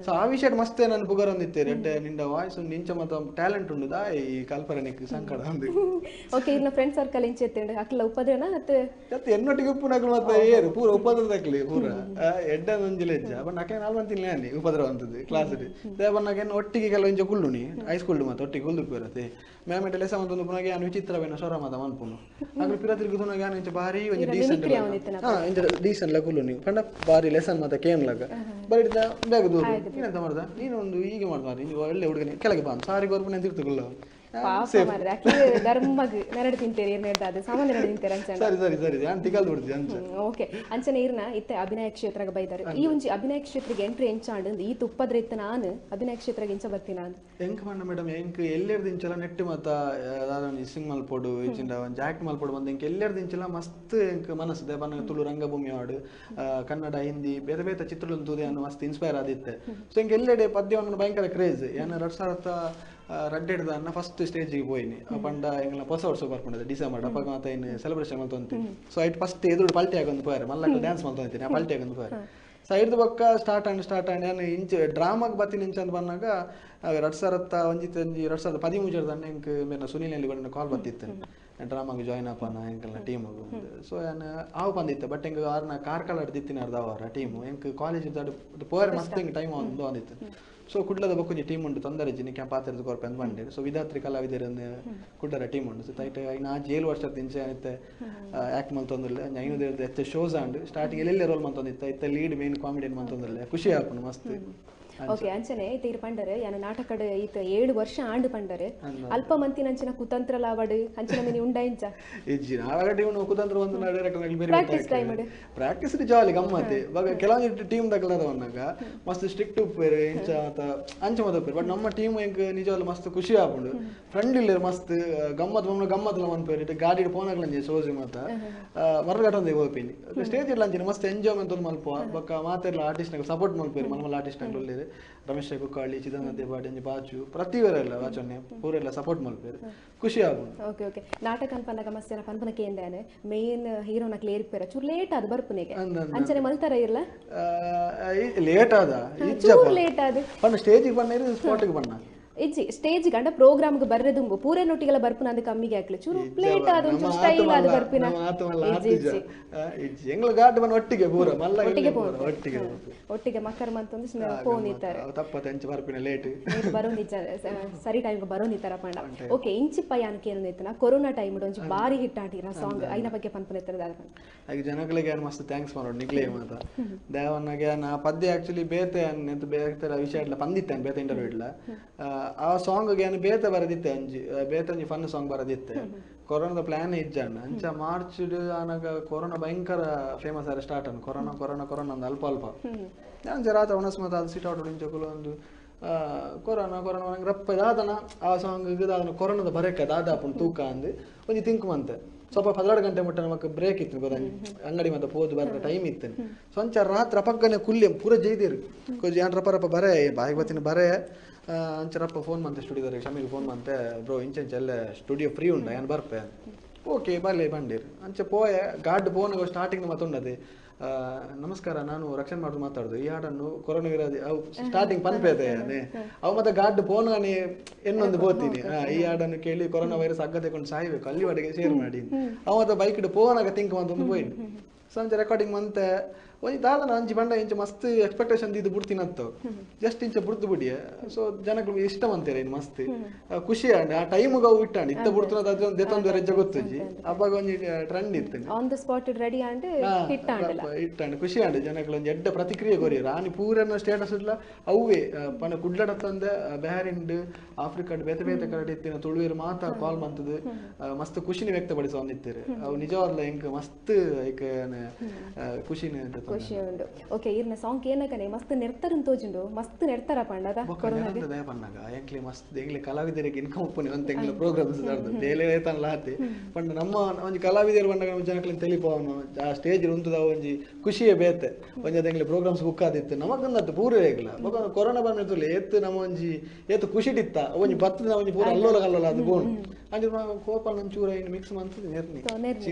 ಸೊ ಆ ವಿಷಯ ಮಸ್ತೆ ನಾನು ಪುಗರ್ ಅಂದಿತ್ತೇರಿ ಎಡ್ಡೆ ನಿಂದ ವಾಯ್ಸ್ ನಿಂಚ ಮತ್ತ ಟ್ಯಾಲೆಂಟ್ ಉಂಡು ಈ ಕಲ್ಪನೆಗೆ ಸಂಕಟ ಅಂದು ಓಕೆ ಇನ್ನ ಫ್ರೆಂಡ್ ಸರ್ಕಲ್ ಇಂಚೆ ಎತ್ತೇಂಡು ಅಕ್ಲ ಉಪದ್ರನ ಮತ್ತೆ ಎನ್ನೊಟ್ಟಿಗೆ ಉಪ್ಪುನಗಳು ಮತ್ತೆ ಏರು ಪೂರ ಉಪದ್ರದಕ್ಲಿ ಪೂರ ಎಡ್ಡೆ ಒಂಜಿಲ ಹೆಜ್ಜ ಬಟ್ ನಾಕೆ ನಾಲ್ವಂತಿಲ್ಲ ಅನ್ನಿ ಉಪದ್ರವ ಅಂತದ್ದು ಕ್ಲಾಸ್ ದೇವನ್ನಾಗ ಒಟ್ಟಿಗೆ ಕೆಲವು ಇಂಚ ಕುಳ್ಳುನಿ ಹೈಸ್ಕೂಲ್ ಮತ್ತೆ ಒಟ್ಟಿಗೆ ಕುಲ್ದು ಪೇರತೆ ಮ್ಯಾಮೆಟ್ ಲೆಸ ಒಂದು ಪುನಃ ಯಾನು ವಿಚಿತ್ರವೇನ ಸ್ವರ ಮಾತ ಮನ್ಪುನು ಆಗ್ಲು ಪಿರ ತಿರುಗುದು ಯಾನು ಇಂಚ ಭಾರಿ ಒಂದು ಡೀಸೆಂಟ್ ಲಗುಲು ನೀವು ಪಂಡ ಬಾರಿ ಲೆಸನ್ ಮತ್ತೆ ಕೇನ್ ಲಗ ಬರಿದ ಬೇಗ ದೂರ ನೀನೆಂತ ಮಾಡ್ದ ನೀನು ಒಂದು ಹೀಗೆ ಮಾಡ್ದ ನೀನು ಒಳ್ಳೆ ಹುಡುಗನಿ ಕೆಳಗೆ ಬಾ ಸಾರಿ ಬರ್ಪು ನಾನು ತಿರ್ತಗುಲ್ಲ ಓಕೆ ಅಂಚನೆ ಇರ್ನ ಇತ್ತೆ ಅಭಿನಯ ಕ್ಷೇತ್ರಕ್ಕೆ ಬೈದಾರೆ ಈ ಒಂಜಿ ಅಭಿನಯ ಕ್ಷೇತ್ರಕ್ಕೆ ಎಂಟ್ರಿ ಎಂಚಾಂಡ್ ಈ ತುಪ್ಪದ್ರ ಇತ್ತ ನಾನು ಅಭಿನಯ ಕ್ಷೇತ್ರಕ್ಕೆ ಎಂಚ ಬರ್ತೀನಿ ನಾನು ಎಂಕ್ ಪಂಡ ಮೇಡಮ್ ಎಂಕ್ ಎಲ್ಲೆರ್ದಿಂಚಲ ನೆಟ್ಟು ಮತ್ತ ಸಿಂಗ್ ಮಲ್ಪೋಡು ಇಂಚಿಂದ ಒಂದು ಆಕ್ಟ್ ಮಲ್ಪೋಡು ಬಂದು ಎಂಕ್ ಎಲ್ಲೆರ್ದಿಂಚಲ ಮಸ್ತ್ ಎಂಕ್ ಮನಸ್ಸು ದೇವನ ತುಳು ರಂಗಭೂಮಿ ಹಾಡು ಕನ್ನಡ ಹಿಂದಿ ಬೇರೆ ಬೇರೆ ಚಿತ್ರಗಳು ತೂದೆ ಅನ್ನೋ ಮಸ್ತ್ ಇನ್ಸ್ಪೈರ್ ಆದಿತ್ತೆ ಸೊ ಎಂಕ್ ಎಲ್ಲೆಡೆ ಪದ್ಯವನ್ನು ಭಯಂಕರ ಕ್ರೇಜ್ ಏನ 2018 ಫಸ್ಟ್ ಸ್ಟೇಜಿಗೆ ಹೋಯ್ನಿ ಪಂಡ ಎಂಗ್ಲ ಹೊಸ ವರ್ಷ ಬರ್ಕೊಂಡಿದ್ದೆ ಡಿಸೆಂಬರ್ ಅಪ್ಪ ಮಾತ ಇನ್ನು ಸೆಲೆಬ್ರೇಷನ್ ಮಲ್ತೊಂತಿ ಸೊ ಐಟ್ ಫಸ್ಟ್ ಎದುರು ಪಲ್ಟಿ ಆಗೊಂದು ಪೋಯರ್ ಮಲ್ಲ ಡ್ಯಾನ್ಸ್ ಮಲ್ತೊಂತೀನಿ ಆ ಪಲ್ಟಿ ಆಗೊಂದು ಪೋಯರ್ ಸೊ ಐದು ಬಕ್ಕ ಸ್ಟಾರ್ಟ್ ಏನು ಇಂಚ ಡ್ರಾಮಾಗೆ ಬತ್ತೀನಿ ಇಂಚ ಅಂತ ಬಂದಾಗ 2013 ಎಂಕ್ ಮೇರೆ ಸುನೀಲ್ ಬಂದ ಕಾಲ್ ಬತ್ತಿತ್ತು ಡ್ರಾಮಾಗೆ ಜಾಯ್ನ್ ಆಪನ ಎಂಕಲ್ನ ಟೀಮು ಸೊ ಏನು ಆವು ಬಂದಿತ್ತು ಬಟ್ ಎಂಗೆ ಆರ್ನ ಕಾರ್ಕಳ ದಿತ್ತಿನ ಅರ್ಧವರ ಟೀಮು ಎಂಕ್ ಕಾಲೇಜ್ ಪೋಯರ್ ಮಸ್ತ್ ಎಂಗೆ ಟೈಮ್ ಒಂದು ಅಂದಿತ್ತು ಸೊ ಕುಡ್ಲದ ಬಕ್ಕೊಂಜಿ ಟೀಮ್ ಉಂಟು ತೊಂದರೆ ಜಿನಿ ಕ್ಯಾಂಪ್ ಪಾತ್ರದ ಕೊರಪೆ ಅಂತ ಬಂದಿರು ಸೊ ವಿಧಾತ್ರಿ ಕಲಾವಿದರನ್ನು ಕುಡ್ಡರ ಟೀಮ್ ಉಂಟು ಸೊ ತೈಟ್ ಇನ್ನು 7 ವರ್ಷದ ಇಂಚೆ ಐತೆ ಆ್ಯಕ್ಟ್ ಮಂತೊಂದಿಲ್ಲ ಐನೂರು ಎತ್ತೆ ಶೋಸ್ ಆಂಡ್ ಸ್ಟಾರ್ಟಿಂಗ್ ಎಲ್ಲೆಲ್ಲೇ ರೋಲ್ ಮಂತೊಂದಿತ್ತು ಇತ್ತೆ ಲೀಡ್ ಮೇನ್ ಕಾಮಿಡಿಯನ್ ಮಂತೊಂದಿಲ್ಲ ಖುಷಿ ಆಪುನು ಮಸ್ತ್ ಓಕೆ ಅಂಚನೆ ಇತ್ತ ಪಂಡರೆ ಯಾನ ನಾಟಕಡ್ ಈತ 7 ವರ್ಷ ಆಂಡು ಪಂಡರೆ ಅಲ್ಪ ಮಂತಿನ ಅಂಚಿನ ಕುತಂತ್ರ ಲಾವಡ್ ಅಂಚಿನ ಮಿನಿ ಉಂಡ ಇಂಚ ಇಜ್ಜಿ ನಾಟಕ ಟೀಮ್ ಕುತಂತ್ರ ಒಂದು ಡೈರೆಕ್ಟರ್ ನಲ್ಲಿ ಬೇರೆ ಪ್ರಾಕ್ಟೀಸ್ ಜಾಲಿ ಗಮ್ಮತ್ತೆ ಇವಾಗ ಕೆಲವೊಂದು ಟೀಮ್ ದಕ್ಕಲದ ಬಂದಾಗ ಮಸ್ತ್ ಸ್ಟ್ರಿಕ್ಟ್ ಉಪ್ಪೇರು ಇಂಚ ಮತ್ತ ಅಂಚ ಮತ ಉಪ್ಪೇರು ಬಟ್ ನಮ್ಮ ಟೀಮ್ ಹೆಂಗ್ ನಿಜವಲ್ಲ ಮಸ್ತ್ ಖುಷಿ ಆಪುಂಡು ಫ್ರೆಂಡ್ ಇಲ್ಲ ಮಸ್ತ್ ಗಮ್ಮತ್ ಮನ್ಪೇರು ಗಾಡಿ ಫೋನಾಗ್ಲಂಜಿ ಸೋಜಿ ಮತ್ತ ಮರಗಟ್ಟೊಂದು ಹೋಗ್ತೀನಿ ಸ್ಟೇಜ್ ಇಲ್ಲ ಅಂಚಿನ ಮಸ್ತ್ ಎಂಜಾಯ್ಮೆಂಟ್ ಒಂದು ಮಲ್ಪ ಬಕ್ಕ ಮಾತೆಲ್ಲ ಆರ್ಟಿಸ್ಟ್ ನಾಗ ಸಪೋರ್ಟ್ ಮಲ್ಪೇರು ಮನಮಲ್ಲ ಆರ್ಟಿಸ್ಟ್ ನಾಗ ಒಳ್ಳೆ ರಮೇಶ್ ಕುಕ್ಕಾಳಿ ಚಿದಂಗ ದೇವಾಡಿ ಬಾಚು ಪ್ರತಿವರೆಲ್ಲ ವಾಚನೆ ಪೂರೆಲ್ಲ ಸಪೋರ್ಟ್ ಮಲ್ಪೇರು ಖುಷಿ ಆಗುಂಡು ಓಕೆ ಓಕೆ ನಾಟಕ ಅನ್ಪಂದಾಗ ಮಸ್ತ್ ಪನ್ಪನಕ್ಕೆ ಎಂದಾನೆ ಮೇನ್ ಹೀರೋನ ಕ್ಲಿಯರ್ ಪೇರ ಚೂರ್ ಲೇಟ್ ಆದ ಬರ್ಪುನೆಗೆ ಅಂಚನೆ ಮಲ್ತಾರ ಇರ್ಲ ಲೇಟ್ ಆದ ಚೂರ್ ಲೇಟ್ ಆದ ಪನ್ನ ಸ್ಟೇಜಿಗೆ ಬಣ್ಣ ಸ್ಪಾಟಿಗೆ ಬಣ್ಣ ಇಜ್ಜಿ ಸ್ಟೇಜ್ ಗಂಡ ಪ್ರೋಗ್ರಾಮ್ಗೆ ಬರ್ರೆದು ಪೂರೆನೊಟ್ಟಿಗೆಲ್ಲ ಬರ್ಪುನ ಅಂದ ಕಮ್ಮಿಗೆ ಹಾಕ್ಲಿ ಚೂರು ಪ್ಲೇಟ್ ಆದ ಒಂಚೂರು ಸ್ಟೈಲ್ ಆದ ಬರ್ಪಿನ ಎಂಗ್ಲ ಗಾಡ್ ಬನ್ ಒಟ್ಟಿಗೆ ಪೂರ ಮಲ್ಲ ಒಟ್ಟಿಗೆ ಮಕ್ಕರ್ ಮಂತಂದು ಫೋನ್ ಇತ್ತಾರೆ ತಪ್ಪತ್ತೆ ಬರ್ಪಿನ ಲೇಟ್ ಬರೋಂದಿಜ್ಜ ಸರಿ ಟೈಮ್ಗೆ ಬರೋಂದಿತ್ತಾರ ಪಂಡ ಓಕೆ ಇಂಚಿ ಪಯಾನಕ್ಕೆ ಏನು ಇತ್ತನ ಕೊರೋನಾ ಟೈಮ್ ಒಂಚು ಬಾರಿ ಹಿಟ್ ಆಟಿರ ಸಾಂಗ್ ಐನ ಬಗ್ಗೆ ಪನ್ಪನ ಇತ್ತರ ಹಾಗೆ ಜನಗಳಿಗೆ ಏನು ಮಸ್ತ್ ಥ್ಯಾಂಕ್ಸ್ ಮಾಡೋದು ನಿಗ್ಲೇ ಮಾತ ದೇವನಾಗೆ ನಾ ಪದ್ಯ ಆಕ್ಚುಲಿ ಬೇತೆ ಅನ್ನೆಂತ ಬೇರೆ ವಿಷಯ ಇಡ್ಲ ಬಂದಿತ್ತೆ ಬೇತೆ ಇಂಟರ್ವ್ಯೂ ಇಡ್ಲ ಆ ಸಾಂಗ್ಗೆ ಏನು ಬೇತೆ ಬರದಿತ್ತೆ ಬೇತೆ ಒಂಜಿ ಫನ್ ಸಾಂಗ್ ಬರದಿತ್ತೆ ಕೊರೋನಾದ ಪ್ಲಾನ್ ಇಜ್ಜಣ್ಣ ಅಂಚ ಮಾರ್ಚ್ ಆನಾಗ ಕೊರೋನಾ ಭಯಂಕರ ಫೇಮಸ್ ಆದ್ರೆ ಸ್ಟಾರ್ಟ್ ಅನ್ನು ಕೊರೋನಾ ಒಂದು ಅಲ್ಪ ನಾನು ಜರಾತ ಅವನಸ್ಮತ ಅದು ಸಿಟ್ ಔಟ್ ಹೊಡಿಂಚಕಲು ಒಂದು ಕೊರೋನಾ ನಂಗೆ ರಪ್ಪ ದಾದನ ಆ ಸಾಂಗ್ ದಾದನ ಕೊರೋನಾದ ಬರಕ್ಕೆ ದಾದಾಪುನ್ ತೂಕ ಅಂದು ಒಂಜಿ ತಿಂಕ್ ಮಂತೆ ಸ್ವಲ್ಪ 12 ಗಂಟೆ ಮುಟ್ಟ ನಮಕ್ ಬ್ರೇಕ್ ಇತ್ತು ಗೊತ್ತ ಅಂಗಡಿ ಮತ್ತೆ ಪೋದು ಬರೋ ಟೈಮ್ ಇತ್ತು ಸೊಂಚ ರಾತ್ರಿ ಪಕ್ಕನೆ ಕುಲ್ಲೆ ಪೂರ ಜೈದಿರು ಕೊಂಚ ಏನ್ ರಪ್ಪ ಬರೇ ಬಾಯಿಗೆ ಬತ್ತಿನ ಬರೇ ಅಂಚರಪ್ಪ ಫೋನ್ ಮಂತೆ ಸ್ಟುಡಿಯೋದವ್ರಿಗೆ ಶಮೀಲ್ ಫೋನ್ ಮಂತೆ ಬ್ರೋ ಇಂಚೆಂಚ ಎಲ್ಲ ಸ್ಟುಡಿಯೋ ಫ್ರೀ ಉಂಡ ಏನು ಬರ್ಪೆ ಓಕೆ ಬರ್ಲಿ ಬಂದಿರು ಅಂಚೆ ಪೋಯೆ ಗಾಡ್ ಫೋನ್ ಸ್ಟಾರ್ಟಿಂಗ್ ಮತ್ತೊಂಡದೆ ನಮಸ್ಕಾರ ನಾನು ರಕ್ಷಣೆ ಮಾಡೋದು ಮಾತಾಡೋದು ಈ ಹಾಡನ್ನು ಕೊರೋನಾ ವಿರೋಧಿ ಅವು ಸ್ಟಾರ್ಟಿಂಗ್ ಪನ್ಪೇದೆ ಅವು ಮತ್ತೆ ಗಾಡ್ ಫೋನ್ ಇನ್ನೊಂದು ಬೋತೀನಿ ಈ ಹಾಡನ್ನು ಕೇಳಿ ಕೊರೋನಾ ವೈರಸ್ ಅಗ್ಗ ತಗೊಂಡು ಸಾಯ್ಬೇಕು ಅಲ್ಲಿ ಒಡೆಗೆ ಶೇರ್ ಮಾಡಿ ಅವ ಮತ್ತೆ ಬೈಕ್ ಇಟ್ಟು ಫೋನ್ ಆಗ ತಿಂಕ್ ಅಂತ ಒಂದು ಹೋಯ್ತು ಸಂಜೆ ರೆಕಾರ್ಡಿಂಗ್ ಮಂತೆ ಒಂಜಿ ದಾದನ ಅಂಚಿ ಬಂಡ ಇಂಚ ಮಸ್ತ್ ಎಕ್ಸ್ಪೆಕ್ಟೇಷನ್ ಇದು ಬಿಡ್ತೀನಂತ ಜಸ್ಟ್ ಇಂಚ ಬಿಡ್ದು ಬಿಡಿಯ ಸೊ ಜನಗಳು ಇಷ್ಟ ಅಂತಾರೆ ಇನ್ನು ಮಸ್ತ್ ಖುಷಿ ಅಂಡ್ ಆ ಟೈಮ್ಗೆ ಅವು ಇಟ್ಟಾಂಡ್ ಇತ್ತ ಬಿಡ್ತಾನ ಅದ್ರ ಒಂದು ದೆತ್ತೊಂದು ರೆಜ್ಜ ಗೊತ್ತಜ್ಜಿ ಅವಾಗ ಒಂಜಿ ಟ್ರೆಂಡ್ ಇತ್ತು ಆನ್ ದ ಸ್ಪಾಟ್ ರೆಡಿ ಅಂಡ್ ಇಟ್ಟಾಂಡ್ ಖುಷಿ ಅಂಡ್ ಜನಗಳು ಒಂದು ಎಡ್ಡ ಪ್ರತಿಕ್ರಿಯೆ ಕೊರಿ ರಾಣಿ ಪೂರನ್ನ ಸ್ಟೇಟಸ್ ಇಲ್ಲ ಅವೇ ಪನ ಕುಡ್ಲಡ ತಂದ ಬ್ಯಾರಿಂಡ್ ಆಫ್ರಿಕಾಡ್ ಬೇತೆ ಬೇತೆ ಕಡೆ ಇತ್ತಿನ ತುಳುವಿರು ಮಾತಾ ಕಾಲ್ ಮಂತದು ಮಸ್ತ್ ಖುಷಿನಿ ವ್ಯಕ್ತಪಡಿಸ ಒಂದಿತ್ತೀರಿ ಅವು ನಿಜವಾಗ್ಲ ಹೆಂಗ್ ಮಸ್ತ್ ಐಕ ಖುಷಿನೇ ಖುಷಿ ಉಂಡು ಓಕೆ ಇರ್ನ ಸಾಂಗ್ ಏನಕನೆ ಮಸ್ತ್ ನೆರ್ತಾರನ್ ತೋಜುಂಡು ಮಸ್ತ್ ನೆರ್ತಾರ ಪಂಡದ ಕೊರೋನಾದ ದಯ ಪನ್ನಗ ಎಂಕ್ಲಿ ಮಸ್ತ್ ಎಂಕ್ಲಿ ಕಲಾವಿದರಿಗೆ ಇನ್ಕಮ್ ಉಪ್ಪುನಿ ಅಂತ ಎಂಕ್ಲಿ ಪ್ರೋಗ್ರಾಮ್ಸ್ ನಡೆದು ಡೈಲಿ ಏತನ ಲಾತಿ ಪಂಡ ನಮ್ಮ ಒಂಜಿ ಕಲಾವಿದರು ಪಂಡಗ ನಮ್ಮ ಜನಕ್ಲಿನ್ ತೆಲಿಪವನು ಆ ಸ್ಟೇಜ್ ಉಂತದ ಒಂಜಿ ಖುಷಿಯೇ ಬೇತೆ ಒಂಜಿ ಎಂಕ್ಲಿ ಪ್ರೋಗ್ರಾಮ್ಸ್ ಬುಕ್ ಆದಿತ್ತು ನಮಗಂದತ್ತು ಪೂರ ರೇಗ್ಲ ಬೊಕ ಕೊರೋನಾ ಬಂದಿತ್ತುಲೆ ಏತ್ ನಮ್ಮ ಒಂಜಿ ಏತ್ ಖುಷಿಟಿತ್ತ ಒಂಜಿ ಬತ್ತದ ಒಂಜಿ ಪೂರ ಅಲ್ಲೋಲ ಕಲ್ಲೋಲ ಅದು ಬೋನ್ ಅಂಜಿ ಕೋಪಲ್ ನಂಚೂರ ಇನ್ನು ಮಿಕ್ಸ್ ಮಂತ್ ನೆರ್ನಿ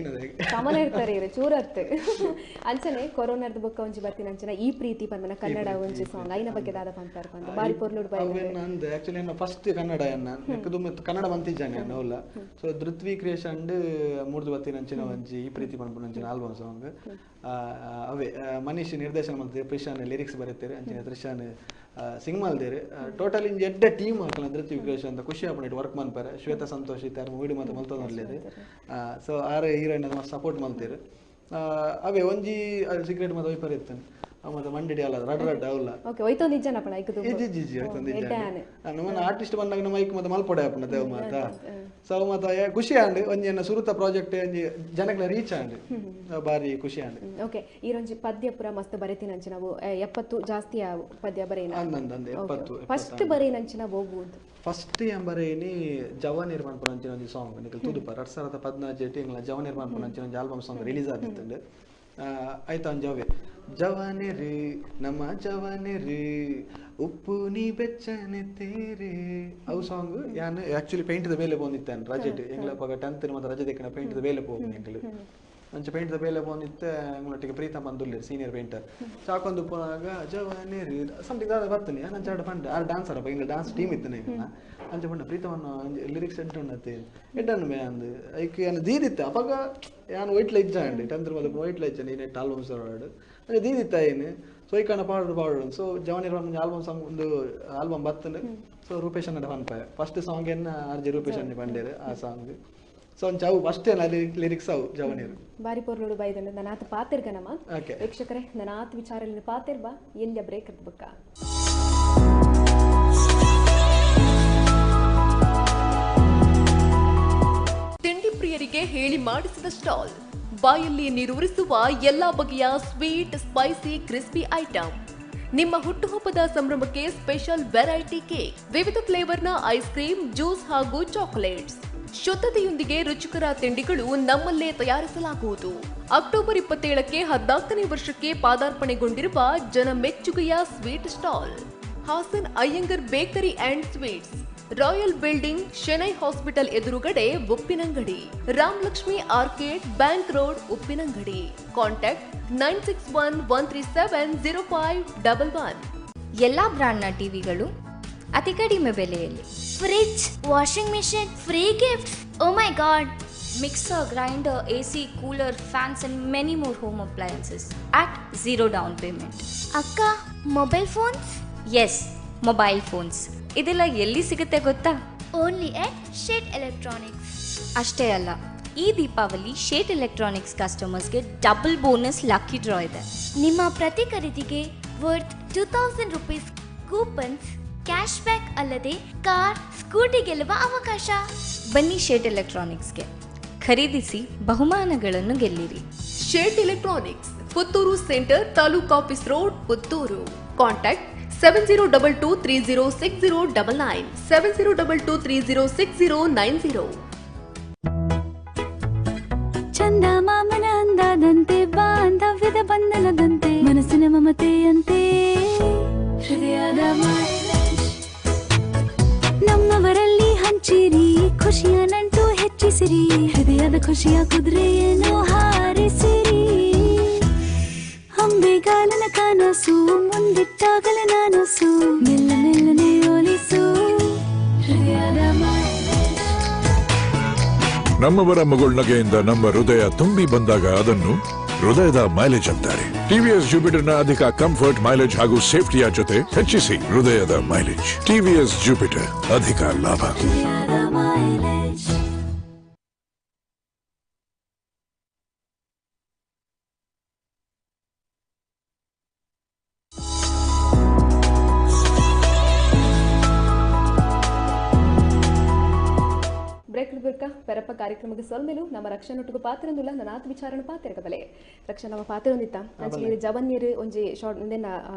ಸಮನ ಇರ್ತಾರೆ ಇರು ಚೂರತ್ತೆ ಅಂಚನೆ ಕೊರೋನಾದ ಬುಕ್ಕ ಒಂಜಿ ಬರ್ತೀನಿ ಅಂಚನೆ ಈ ಪ್ರೀತಿ ಪಂದನ ಕನ್ನಡ ಒಂಜಿ ಸಾಂಗ್ ಐನ ಬಗ್ಗೆ ದಾದ ಪಂತಾರ ಪಂದ ಬಾರಿ ಪೊರ್ಲುಡ್ ಬೈ ನಂದು ಆಕ್ಚುಲಿ ನಾನು ಫಸ್ಟ್ ಕನ್ನಡ ಎನ್ನ ನೆಕ್ಕದು ಕನ್ನಡ ಮಂತಿದ್ದಾನೆ ಅನ್ನೋಲ್ಲ ಸೊ ಧೃತ್ವಿ ಕ್ರಿಯೇಷನ್ ಮೂರ್ದು ಬರ್ತೀನಿ ಅಂಚಿನ ಒಂಜಿ ಈ ಪ್ರೀತಿ ಪಂಪನ ಅಂಚಿನ ಆಲ್ಬಮ್ ಸಾಂಗ್ ಅವೇ ಮನೀಶ್ ನಿರ್ದೇಶನ ಮಾಡ್ತಾರೆ ಪ್ರಿಶಾನ್ ಲಿರಿಕ್ಸ್ ಬರೀತಾರೆ ಅಂಚಿನ ತ್ರಿಶಾನ್ ಸಿಂಗ್ ಮಲ್ದೇರಿ ಟೋಟಲ್ ಇಂಜಿ ಎಡ್ಡ ಟೀಮ್ ಹಾಕಲ್ಲ ಧೃತ್ವಿ ಕ್ರಿಯೇಷನ್ ಅಂತ ಖುಷಿ ಆಪಣಿಟ್ಟು ವರ್ಕ್ ಮಾಡ್ತಾರೆ ಶ್ವೇತಾ ಸಂತೋಷ್ ಇತ್ತಾರೆ ಮೂಡಿ ಮತ್ತೆ ಮಲ್ತೋದ್ ನೋಡ್ಲಿದೆ ಸೊ ಆರು ಹೀರೋಯಿನ್ ಸಪೋರ್ಟ್ ಮಾಡ್ತೀರಿ ಅವೇ ಒಂಜಿ ಸೀಕ್ರೆಟ್ ಮತ್ತೆ ವೈಪರ್ ಇರ್ತಾನೆ ಮತ್ತೆ ಮಂಡಿಡಿ ಅಲ್ಲ ರಡ್ ಅವಲ್ಲ ಓಕೆ ಹೋಯ್ತು ನಿಜನ ಪಣ ಐಕದು ಜಿ ನಮ್ಮನ್ನ ಆರ್ಟಿಸ್ಟ್ ಬಂದಾಗ ನಮ್ಮ ಐಕ್ ಮತ್ತೆ ಮಲ್ಪಡೆ ಆಪಣ ದೇವ ಮಾತ ಸೊ ಮತ್ತೆ ಖುಷಿ ಆಂಡ್ ಒಂಜಿ ಸುರುತ ಪ್ರಾಜೆಕ್ಟ್ ಒಂಜಿ ಜನಗಳ ರೀಚ್ ಆಂಡ್ ಬಾರಿ ಖುಷಿ ಆಂಡ್ ಓಕೆ ಈರೊಂಜಿ ಪದ್ಯ ಪುರ ಮಸ್ತ್ ಬರೆತೀನಿ ಅಂಚ ನಾವು 70 ಜಾಸ್ತಿ ಪದ್ಯ ಬರೆಯನ ಅಂದಂದೆ 70 ಫಸ್ಟ್ ಬರೆಯನ ಅಂಚ ನಾವು ಹೋಗ್ಬೋದು ಫಸ್ಟ್ ಎಂಬರೇನಿ ಜವ ನಿರ್ಮಾಣ ಪುನಂಚಿನ ಒಂಜಿ ಸಾಂಗ್ ನಿಕಲ್ ತುದುಪ 2014 ಎಂಗ್ಲ ಜವ ನಿರ್ಮಾಣ ಪುನಂಚಿನ ಒಂಜಿ ಆಲ್ಬಮ್ ಸಾಂಗ್ ರಿಲೀಸ್ ಆಗಿತ್ತಂಡೆ ಆಯ್ತಾ ಒಂದು ಜವಾನೆರಿ ನಮ್ಮ ಜವಾನೆರಿ ಉಪ್ಪು ನೀ ಬೆಚ್ಚನೆ ತೇರೆ ಅವು ಸಾಂಗ್ ಯಾನು ಆಕ್ಚುಲಿ ಪೇಂಟ್ ದ ಬೇಲೆ ಬಂದಿತ್ತೇನೆ ರಜೆಟ್ ಎಂಗ್ಲ ಪಗ 10th ಮತ್ತೆ ರಜೆ ತೆಕ್ಕಿನ ಪೇಂಟ್ ದ ಬೇಲೆ ಹೋಗಿ ಎಂಗ್ಲು ಅಂಚೆ ಪೇಂಟ್ ದ ಬೇಲೆ ಬಂದಿತ್ತೆ ಎಂಗ್ಲೊಟ್ಟಿಗೆ ಪ್ರೀತಮ್ ಬಂದುಲ್ಲೆ ಸೀನಿಯರ್ ಪೇಂಟರ್ ಸಾಕೊಂದು ಪೋನಾಗ ಜವಾನೆರಿ ಸಮಥಿಂಗ್ ದಾದ ಬರ್ತೀನಿ ನಾನು ಚಾಡ ಪಂಡ ಆರು ಡ್ಯಾನ್ಸರ್ ಅಪ್ಪ ಎಂಗ್ಲ ಡ್ಯಾನ್ಸ್ ಟೀಮ್ ಇತ್ತು ಈಗ ಅಂಚೆ ಪಂಡ ಪ್ರೀತಮನ್ನು ಲಿರಿಕ್ಸ್ ಎಡ್ಡುಣ್ಣತ್ತೆ ಎಡ್ಡನ್ನು ಮೇ ಅಂದು ಐಕ್ ಏನು ದೀದಿತ್ತೆ ಅವಾಗ ಯಾನು ವೈಟ್ಲ ಇಜ್ಜ ಅಂಡಿ 10th ಮತ್ತೆ ವೈಟ್ಲ ಇಜ್ಜ ನೀನೆ ಆಲ್ಬಮ್ಸ್ ಹಾಡು ಅಂದ್ರೆ ದೀದಿತ್ತ ಏನು ಸೊ ಈ ಕಣ ಪಾಡು ಸೊ ಜವಾನಿ ಆಲ್ಬಮ್ ಸಾಂಗ್ ಒಂದು ಆಲ್ಬಮ್ ಬರ್ತದೆ ಸೊ ರೂಪೇಶ್ ಅನ್ನ ಪನ್ಪಾಯ ಫಸ್ಟ್ ಸಾಂಗ್ ಏನ ಆರ್ಜಿ ರೂಪೇಶ್ ಅನ್ನ ಬಂದಿರು ಆ ಸಾಂಗ್ ಸೊ ಒಂದು ಚಾವು ಫಸ್ಟ್ ಏನ ಲಿರಿಕ್ಸ್ ಅವು ಜವಾನಿರು ಬಾರಿ ಪೊರ್ಲುಡು ಬೈದಂಡ ನನಾತ್ ಪಾತಿರ್ಗನಮ್ಮ ವೀಕ್ಷಕರೇ ನನಾತ್ ವಿಚಾರದಲ್ಲಿ ಪಾತಿರ್ಬಾ ಎಲ್ಲಿಯ ಬ್ರೇಕ್ ಇರ್ಬೇಕ ತಿಂಡಿ ಪ್ರಿಯರಿಗೆ ಹೇಳಿ ಮಾಡಿಸಿದ ಸ್ಟಾಲ್ ಬಾಯಲ್ಲಿ ನೀರೂರಿಸುವ ಎಲ್ಲಾ ಬಗೆಯ ಸ್ವೀಟ್ ಸ್ಪೈಸಿ ಕ್ರಿಸ್ಪಿ ಐಟಂ ನಿಮ್ಮ ಹುಟ್ಟುಹಬ್ಬದ ಸಂಭ್ರಮಕ್ಕೆ ಸ್ಪೆಷಲ್ ವೆರೈಟಿ ಕೇಕ್ ವಿವಿಧ ಫ್ಲೇವರ್ನ ಐಸ್ ಕ್ರೀಮ್ ಜ್ಯೂಸ್ ಹಾಗೂ ಚಾಕೊಲೇಟ್ಸ್ ಶುದ್ಧತೆಯೊಂದಿಗೆ ರುಚಿಕರ ತಿಂಡಿಗಳು ನಮ್ಮಲ್ಲೇ ತಯಾರಿಸಲಾಗುವುದು ಅಕ್ಟೋಬರ್ 27ಕ್ಕೆ 14ನೇ ವರ್ಷಕ್ಕೆ ಪಾದಾರ್ಪಣೆಗೊಂಡಿರುವ ಜನ ಮೆಚ್ಚುಗೆಯ sweet stall Hassan Iyengar bakery and sweets royal building Shenoy hospital ಎದುರುಗಡೆ Uppinangady Ramalakshmi arcade bank road Uppinangady contact 9611370511 ಎಲ್ಲಾ ಬ್ರಾಂಡ್ನ ಟಿವಿಗಳು ಅತಿ ಕಡಿಮೆ ಬೆಲೆಯಲ್ಲಿ. Fridge, washing machine, free gift. Oh my god. Mixer, grinder, AC, cooler, fans and many more home appliances at zero down payment. ಅಕ್ಕ, mobile phones? Yes, mobile phones. ಇದೆಲ್ಲ ಎಲ್ಲಿ ಸಿಗುತ್ತೆ ಗೊತ್ತಾ? Only at Shet electronics. ಅಷ್ಟೇ ಅಲ್ಲ, ಈ ದೀಪಾವಳಿ ಶೇಟ್ ಎಲೆಕ್ಟ್ರಾನಿಕ್ಸ್ ಕಸ್ಟಮರ್ಸ್ಗೆ ಡಬಲ್ ಬೋನಸ್ ಲಕ್ಕಿ ಡ್ರಾ ಇದೆ. ನಿಮ್ಮ ಪ್ರತಿ ಖರೀದಿಗೆ worth 2000 rupees coupons, cash back ಅಲ್ಲದೆ ಕಾರ್, ಸ್ಕೂಟಿ ಗೆಲ್ಲುವ ಅವಕಾಶ. ಬನ್ನಿ ಶೇಟ್ ಎಲೆಕ್ಟ್ರಾನಿಕ್ಸ್ಗೆ, ಖರೀದಿಸಿ ಬಹುಮಾನಗಳನ್ನು ಗೆಲ್ಲಿರಿ. Shet electronics, Puttur centre, taluk office road, Puttur. Contact 7022306099, 7022306090. ಚಂದ ಮಾಮನ ಅಂದಾದಂತೆ, ಬಾಂಧವ್ಯದ ಬಂಧನದಂತೆ, ಮನಸ್ಸಿನ ಮಮತೆಯಂತೆ, ಹೃದಯದ ನಮ್ಮವರಲ್ಲಿ ಹಂಚಿರಿ, ಖುಷಿಯ ನಂಟು ಹೆಚ್ಚಿಸಿರಿ, ಹೃದಯದ ಖುಷಿಯ ಕುದುರೆಯನ್ನು ಹಾರಿಸಿರಿ. ಅಂಬೆಗಾಲನ ಕನಸು ಮುಂದಿಟ್ಟಾಗಲೇ ನನಸು, ಮೆಲ್ಲ ಮೆಲ್ಲನೆ ಒಲಿಸು ಹೃದಯದ ನಮ್ಮವರ ಮಗುಳ್ನಗೆಯಿಂದ ನಮ್ಮ ಹೃದಯ ತುಂಬಿ ಬಂದಾಗ ಅದನ್ನು ಹೃದಯದ ಮೈಲೇಜ್ ಅಂತಾರೆ. ಟಿವಿಎಸ್ ಜುಪಿಟರ್ನ ಅಧಿಕ ಕಂಫರ್ಟ್, ಮೈಲೇಜ್ ಹಾಗೂ ಸೇಫ್ಟಿಯ ಜೊತೆ ಹೆಚ್ಚಿಸಿ ಹೃದಯದ ಮೈಲೇಜ್. ಟಿವಿಎಸ್ ಜುಪಿಟರ್, ಅಧಿಕ ಲಾಭ. ಪೆರಪ್ಪ ಕಾರ್ಯಕ್ರಮಕ್ಕೆ ಸೊಲ್ಮೇಲು ನಮ್ಮ ರಕ್ಷಣೊಟ್ಟಿಗೆ ಪಾತ್ರನೊಂದುಲ್ಲ ನನ್ನ ಆತ ವಿಚಾರಣ ಪಾತ್ರ ಬಲೆ ರಕ್ಷಣ ನಮ್ಮ ಪಾತ್ರನೊಂದಿತ್ತ ಅಂಚೆ ಜವನ್ಯರು ಒಂಜಿ ಶಾರ್ಟ್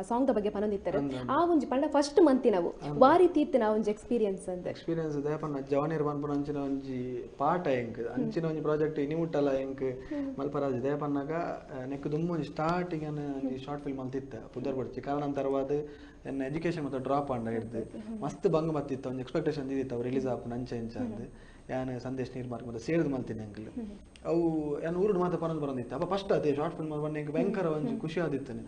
ಸಾಂಗ್ ದ ಬಗ್ಗೆ ಪನೊಂದಿತ್ತಾರೆ ಆ ಒಂಜಿ ಪಂಡ ಫಸ್ಟ್ ಮಂತಿ ನಾವು ವಾರಿ ತೀರ್ತಿನ ಒಂಜಿ ಎಕ್ಸ್ಪೀರಿಯನ್ಸ್ ಅಂತ ಎಕ್ಸ್ಪೀರಿಯನ್ಸ್ ದೇಪನ್ನ ಜವನ್ಯರು ಪನ್ಪುನ ಅಂಚಿನ ಒಂಜಿ ಪಾಠ ಎಂಕ್ ಅಂಚಿನ ಒಂಜಿ ಪ್ರಾಜೆಕ್ಟ್ ಇನಿಮುಟ್ಟಲ್ಲ ಎಂಕ್ ಮಲ್ಪರಾಜ್ ದೇಪನ್ನಾಗ ನೆಕ್ ದುಮ್ಮು ಸ್ಟಾರ್ಟಿಂಗ್ ಒಂಜಿ ಶಾರ್ಟ್ ಫಿಲ್ಮ್ ಅಲ್ತಿತ್ತ ಪುದರ್ ಬಡ್ಚಿ ಕಾರಣಾಂತರವಾದ ಎನ್ನ ಎಜುಕೇಶನ್ ಮತ್ತೆ ಡ್ರಾಪ್ ಆಂಡ ಹಿಡ್ದು ಮಸ್ತ್ ಬಂಗ ಮತ್ತಿತ್ತ ಒಂಜಿ ಎಕ್ಸ್ಪೆಕ್ಟೇಷನ್ ಇದ್ದಿತ್ತು ಅವ್ರು ರಿಲೀಸ್ ಆಪು ನಂಚ ಇಂಚ ಅಂದ್ ಯಾನ್ ಸಂದೇಶ್ ನೀರ್ಮಾರ್ಕ್ ಮತ್ತೆ ಸೇರಿದ್ ಮಲ್ತೀನಿ ಅಂಕಲ್ ಅವು ಯಾನ್ ಊರುಡ್ ಮಾತ ಪನೊಂದು ಬರಂದಿತ್ತು ಅಪ್ಪ ಫಸ್ಟ್ ಅದೇ ಶಾರ್ಟ್ ಫಿಲ್ಮ್ ಬಂದು ಎಂಕ್ ಭಯಂಕರ ಒಂಜಿ ಖುಷಿ ಆದಿತ್ತನೆ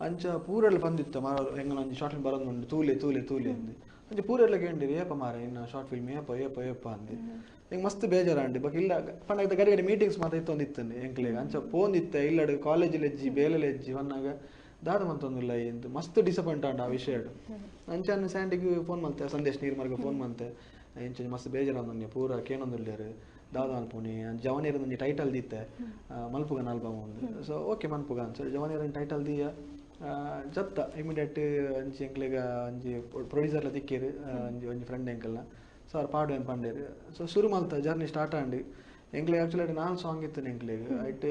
ಅಂಚ ಪೂರೆಲ್ಲ ಬಂದಿತ್ತು ಮಾರ ಹೆಂಗ ಒಂಜಿ ಶಾರ್ಟ್ ಫಿಲ್ಮ್ ಬರೋದು ತೂಲೆ ತೂಲೆ ತೂಲೆ ಅಂದ್ ಅಂಚೆ ಪೂರೆಲ್ಲ ಕೇಳಿರಿ ಏಪ ಮಾರ ಇನ್ನು ಶಾರ್ಟ್ ಫಿಲ್ಮ್ ಏಪ ಏಪ ಏಪ ಅಂದ್ ಹೆಂಗೆ ಮಸ್ತ್ ಬೇಜಾರಂಡಿ ಬಕ್ ಇಲ್ಲ ಪಂಡ ಗಡಿ ಗಡಿ ಮೀಟಿಂಗ್ಸ್ ಮಾತ ಇತ್ತೊಂದಿತ್ತನೆ ಎಂಕ್ಲೆಗ ಅಂಚ ಪೋಂದಿತ್ತ ಇಲ್ಲಡು ಕಾಲೇಜಲ್ಲಿ ಹೆಜ್ಜಿ ಬೇಲೆಲೆ ಹೆಜ್ಜಿ ಬಂದಾಗ ದಾದ ಮಂತೊಂದಿಲ್ಲ ಎಂದು ಮಸ್ತ್ ಡಿಸಪಾಯಿಂಟ್ ಆಂಡ ಆ ವಿಷಯ ಅಂಚೆ ಸ್ಯಾಂಡಿಗೆ ಫೋನ್ ಮಲ್ತೆ ಸಂದೇಶ್ ನೀರ್ಮಾರ್ಗ ಫೋನ್ ಮಂತೆ ಇಂಚ ಮಸ್ತ್ ಬೇಜಾರಂದೊಂದು ಪೂರ ಕೇನೊಂದುಲ್ಲೇರು ದಾದ ಮಲ್ಪುನಿ ಜವನಿಯರ ಒಂಜಿ ಟೈಟಲ್ ದೀತೆ ಮಲ್ಪುಗನ ಆಲ್ಬಮ್ ಒಂದು ಸೊ ಓಕೆ ಮಲ್ಪುಗ ಅಂತ ಜವನಿಯರ ಟೈಟಲ್ ದೀಯ ಜತ್ತ ಇಮಿಡಿಯೇಟ್ ಅಂಚಿ ಎಂಕ್ಲೆಗ ಒಂಜಿ ಪ್ರೊಡ್ಯೂಸರ್ಲ ತಿಕ್ಕೇರು ಒಂಜಿ ಫ್ರೆಂಡ್ ಎಂಕಲ್ನ ಸೊ ಅವ್ರು ಪಾಡು ಏನು ಪಂಡೇರು ಸೊ ಶುರು ಮಲ್ತ ಜರ್ನಿ ಸ್ಟಾರ್ಟ್ ಆಂಡಿ ಎಂಕ್ಲೆಗ್ ಆ್ಯಕ್ಚುಲಿ ನಾಲ್ ಸಾಂಗ್ ಇತ್ತು ಎಂಕ್ಲೆಗ್ ಐಟ್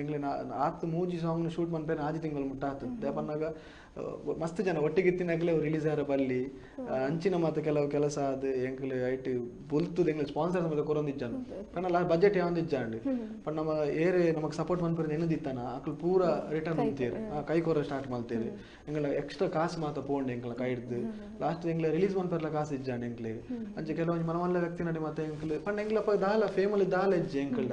ಎಂಕ್ಲೆ ಆತು ಮೂಜಿ ಸಾಂಗ್ನ ಶೂಟ್ ಮನ್ಪೇನೆ ಆಜಿ ತಿಂಗಳು ಮುಟ್ಟ ಆತು ದೇಪನ್ನಾಗ ಮಸ್ತ್ ಜನ ಒಟ್ಟಿಗೆ ಇತ್ತಿನಾಗಲೇ ಅವ್ರು ರಿಲೀಸ್ ಆರ ಬಲ್ಲಿ ಅಂಚಿನ ಮಾತು ಕೆಲವು ಕೆಲಸ ಅದು ಎಂಕ್ಲೆ ಐಟ್ ಬೊಲ್ತುದು ಎಂಗ್ಲೆ ಸ್ಪಾನ್ಸರ್ಸ್ ಮತ್ತೆ ಕೊರೊಂದಿಜ್ಜಾನು ಕನ್ನಡ ಬಜೆಟ್ ಯಾವಂದಿಜ್ಜಾಂಡು ಪಂಡ ನಮ್ಮ ಏರೆ ನಮಗೆ ಸಪೋರ್ಟ್ ಮನ್ಪೇರೆ ಏನದಿತ್ತಾನ ಅಕ್ಲು ಪೂರ ರಿಟರ್ನ್ ಅಂತೀರಿ ಕೈ ಕೊರ ಸ್ಟಾರ್ಟ್ ಮಾಡ್ತೀರಿ ಎಂಗ್ಲ ಎಕ್ಸ್ಟ್ರಾ ಕಾಸು ಮಾತ ಪೋಂಡು ಎಂಕ್ಲ ಕೈ ಹಿಡ್ದು ಲಾಸ್ಟ್ ಎಂಗ್ಲ ರಿಲೀಸ್ ಮನ್ಪೇರ್ಲ ಕಾಸು ಇಜ್ಜಾಂಡು ಎಂಕ್ಲೆ ಅಂಚೆ ಕೆಲವೊಂದು ಮನಮಲ್ಲ ವ್ಯಕ್ತಿ ನಡಿ ಮತ್ತೆ ಎಂಕ್ಲೆ ಪಂಡ ಎಂಗ್ಲಪ್ಪ ದಾಲ ಫೇಮಲಿ ದಾಲ ಇಜ್ಜೆ ಎಂಕ್ಲ್ಡ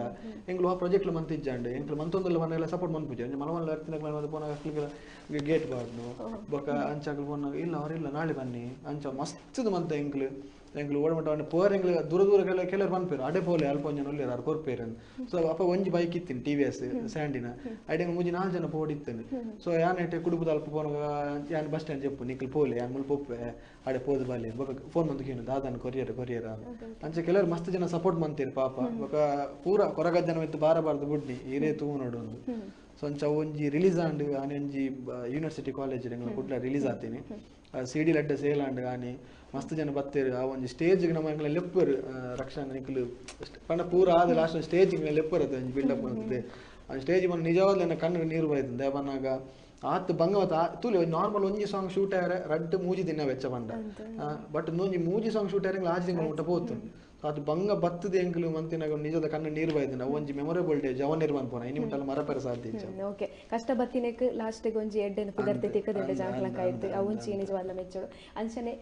ಎಂಗ್ಲು ಆ ಪ್ರಾಜೆಕ್ಟ್ಲು ಮಂತಿಜ್ಜಾಂಡು ಎಂಕ್ಲು ಮಂತೊಂದಲ್ಲ ಮನೆಲ್ಲ ಸಪೋರ್ಟ್ ಮನ್ಪುಜೆ ಮನಮಲ್ಲ ವ್ಯಕ್ತಿನ ಮತ್ತೆ ಪೋನ ಅಕ್ಲಿಗೆ ಗೇಟ್ ಬಾಡ್ನು ಬೊಕ ಅಂಚಾಗಲು ಪೋನಾಗ ಇಲ್ಲ ಅವರಿಲ್ಲ ನಾಳೆ ಬನ್ನಿ ಅಂಚ ಮಸ್ತ್ ಮಂತ ಎಂಕ್ಲು ಎಂಕ್ಲು ಓಡಮಟ್ಟ ಪೋರ್ ಎಂಗ್ಲು ದೂರ ದೂರ ಕೆಲವರು ಬಂದ್ಪೇರು ಅಡೆ ಪೋಲೆ ಅಲ್ಪ ಜನ ಒಳ್ಳೆಯ ಅವ್ರು ಕೊರ್ಪೇರು ಸೊ ಅಪ್ಪ ಒಂಜಿ ಬೈಕ್ ಇತ್ತೀನಿ TVS ಸ್ಯಾಂಡಿನ ಐಡೆ ಮುಂಜಿ 4 ಜನ ಪೋಡಿತ್ತೇನೆ ಸೊ ಯಾನ್ ಐಟೆ ಕುಡುಪದ ಅಲ್ಪ ಪೋನಾಗ ಯಾನ್ ಬಸ್ ಸ್ಟ್ಯಾಂಡ್ చెప్పు ನಿಕ್ಲು ಪೋಲೆ ಯಾನ್ ಮುಲ್ಪ ಒಪ್ಪೆ ಅಡೆ ಪೋದು ಬಾಲಿ ಬೊಕ ಫೋನ್ ಮಂದು ಕೇನು ದಾದಾನ ಕೊರಿಯರ್ ಅಂಚೆ ಕೆಲವರು ಮಸ್ತ್ ಜನ ಸಪೋರ್ಟ್ ಮಂತೀರಿ ಪಾಪ ಬೊಕ ಪೂರ ಕೊರಗಜ್ಜ ಜನ ಇತ್ತು ಬಾರಬಾರ್ದು ಬುಡ್ಡಿ ಹಿರೇ ತೂ ನೋಡು ಒಂದು ಸೊ ಅಂಚ ಒಂಜಿ ರಿಲೀಸ್ ಆಂಡ್ ಆನೆ ಒಂಜಿ ಯೂನಿವರ್ಸಿಟಿ ಕಾಲೇಜ್ ಕುಡ್ಲ ರಿಲೀಸ್ ಆತೀನಿ CD ಲಡ್ಡ ಸೇಲ್ ಆಂಡ್ ಆನೆ ಮಸ್ತ್ ಜನ ಬತ್ತೇರು ಆ ಒಂಜಿ ಸ್ಟೇಜ್ಗೆ ನಮ್ಮ ಎಂಗ್ಲ ಲೆಪ್ಪರು ರಕ್ಷಣಾ ನಿಕ್ಲು ಪಂಡ ಪೂರ ಆದ ಲಾಸ್ಟ್ ಸ್ಟೇಜಿಗೆ ಲೆಪ್ಪರ್ ಅದು ಒಂಜಿ ಬಿಲ್ಡಪ್ ಮಾಡ್ತದೆ ಆ ಸ್ಟೇಜ್ ಬಂದು ನಿಜವಾದ ನನ್ನ ಕಣ್ಣು ನೀರು ಬರ್ತದೆ ಬನ್ನಾಗ ಆತು ಬಂಗವತ್ತ ತೂಲಿ ನಾರ್ಮಲ್ ಒಂಜಿ ಸಾಂಗ್ ಶೂಟ್ ಆಯ್ರೆ ರಡ್ಡು ಮೂಜಿ ದಿನ ವೆಚ್ಚ ಬಂಡ ಬಟ್ ಒಂಜಿ ಮೂಜಿ ಸಾಂಗ್ ಶೂಟ್ ಆಯ್ರೆ ಆಜಿ ತಿಂಗಳು ಮುಟ್ಟ ಪೋತು ಅದು ಬಂಗ ಬತ್ತದ ಎಂಕ್ಲು ಮಂತಿನಾಗ ನಿಜದ ಕಣ್ಣು ನೀರು ಬೈದು ನಾವು ಒಂಜಿ ಮೆಮೊರೇಬಲ್ ಡೇ ಜವನಿರ್ ಬಂದ್ಪೋನ ಇನಿ ಮುಟ್ಟಲ್ಲ ಮರಪರ ಸಾಧ್ಯ ಓಕೆ ಕಷ್ಟ ಬತ್ತಿನಕ್ಕೆ ಲಾಸ್ಟಿಗೆ ಒಂಜಿ ಎಡ್ಡೆನ ಪುದರ್ತೆ ತಿಕ್ಕದಂಡೆ ಜಾಕ್ಲ ಕಾಯ್ದು ಅವೊಂಜಿ ನಿಜವಾದ ಮೆಚ್ಚೋಡು ಅಂಚನೆ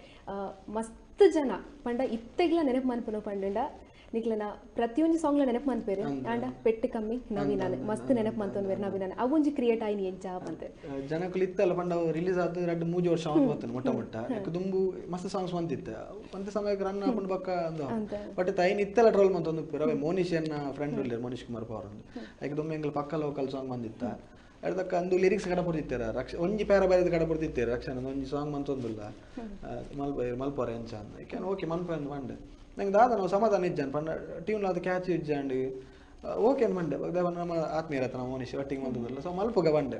ಮಸ್ತ್ ಜನ ಪಂಡ ಇತ್ತೆಗ್ಲ ನೆನಪು ಮನ್ಪುನ ಪಂಡ ನಿಕ್ಲನ ಪ್ರತಿಯೊಂದು ಸಾಂಗ್ಲ ನೆನಪು ಮಂತ್ಪೇರು ಆಂಡ ಪೆಟ್ಟು ಕಮ್ಮಿ ನವೀನಾನೆ ಮಸ್ತ್ ನೆನಪು ಮಂತೊಂದ್ವೇರು ನವೀನಾನೆ ಅವೊಂಜಿ ಕ್ರಿಯೇಟ್ ಆಯ್ನಿ ಎಂಚ ಬಂತೆ ಜನಕ್ಕಲು ಇತ್ತಲ್ಲ ಪಂಡ ರಿಲೀಸ್ ಆದ 2-3 ವರ್ಷ ಸಾಂಗ್ ಬರ್ತನೆ ಮೊಟ್ಟ ದುಂಬು ಮಸ್ತ್ ಸಾಂಗ್ಸ್ ಬಂದಿತ್ತೆ ಅಂತ ಸಮಯಕ್ಕೆ ರನ್ ಹಾಕೊಂಡು ಬಕ್ಕ ಅಂದು ಬಟ್ ತೈನ್ ಇತ್ತಲ್ಲ ಟ್ರೋಲ್ ಮಂತೊಂದು ರವೆ ಮೋನಿಶ್ ಎನ್ನ ಫ್ರೆಂಡ್ ಉಳ್ಳೇರು ಮನೀಶ್ ಕುಮಾರ್ ಪವರ್ ಒಂದು ಯಾಕೆ ದುಂಬು ಎಂಗ್ಲ ಪಕ್ಕ ಲೋಕಲ್ ಸಾಂಗ್ ಬಂದಿತ್ತ ಅದಕ್ಕೆ ಅಂದು ಲಿರಿಕ್ಸ್ ಕಡೆ ಬರ್ತಿತ್ತಾರೆ ಒಂಜಿ ಪ್ಯಾರ ಬರೆದ ಕಡೆ ಬರ್ತಿತ್ತಾರೆ ರಕ್ಷಣೆ ಒಂಜಿ ಸಾಂಗ್ ಮಂತೊಂದಿಲ್ಲ ಮಲ್ಪೋರ ಎಂಚ ಅಂದ ಯಾಕೆ ಓಕೆ ಮನ್ಪ ಮಂಡೆ ನಂಗೆ ದಾದ ನಾವು ಸಮಾಧಾನ ಇಜ್ಜಾನ್ ಪಂಡ ಟ್ಯೂನ್ ಅದು ಕ್ಯಾಚ್ ಇಜ್ಜಾಂಡು ಓಕೆ ಮಂಡೆ ನಮ್ಮ ಆತ್ಮೀಯರ ಹತ್ರ ನಾವು ಮನುಷ್ಯ ಒಟ್ಟಿಗೆ ಬಂದದಲ್ಲ ಸೊ ಮಲ್ಪಗ ಬಂಡೆ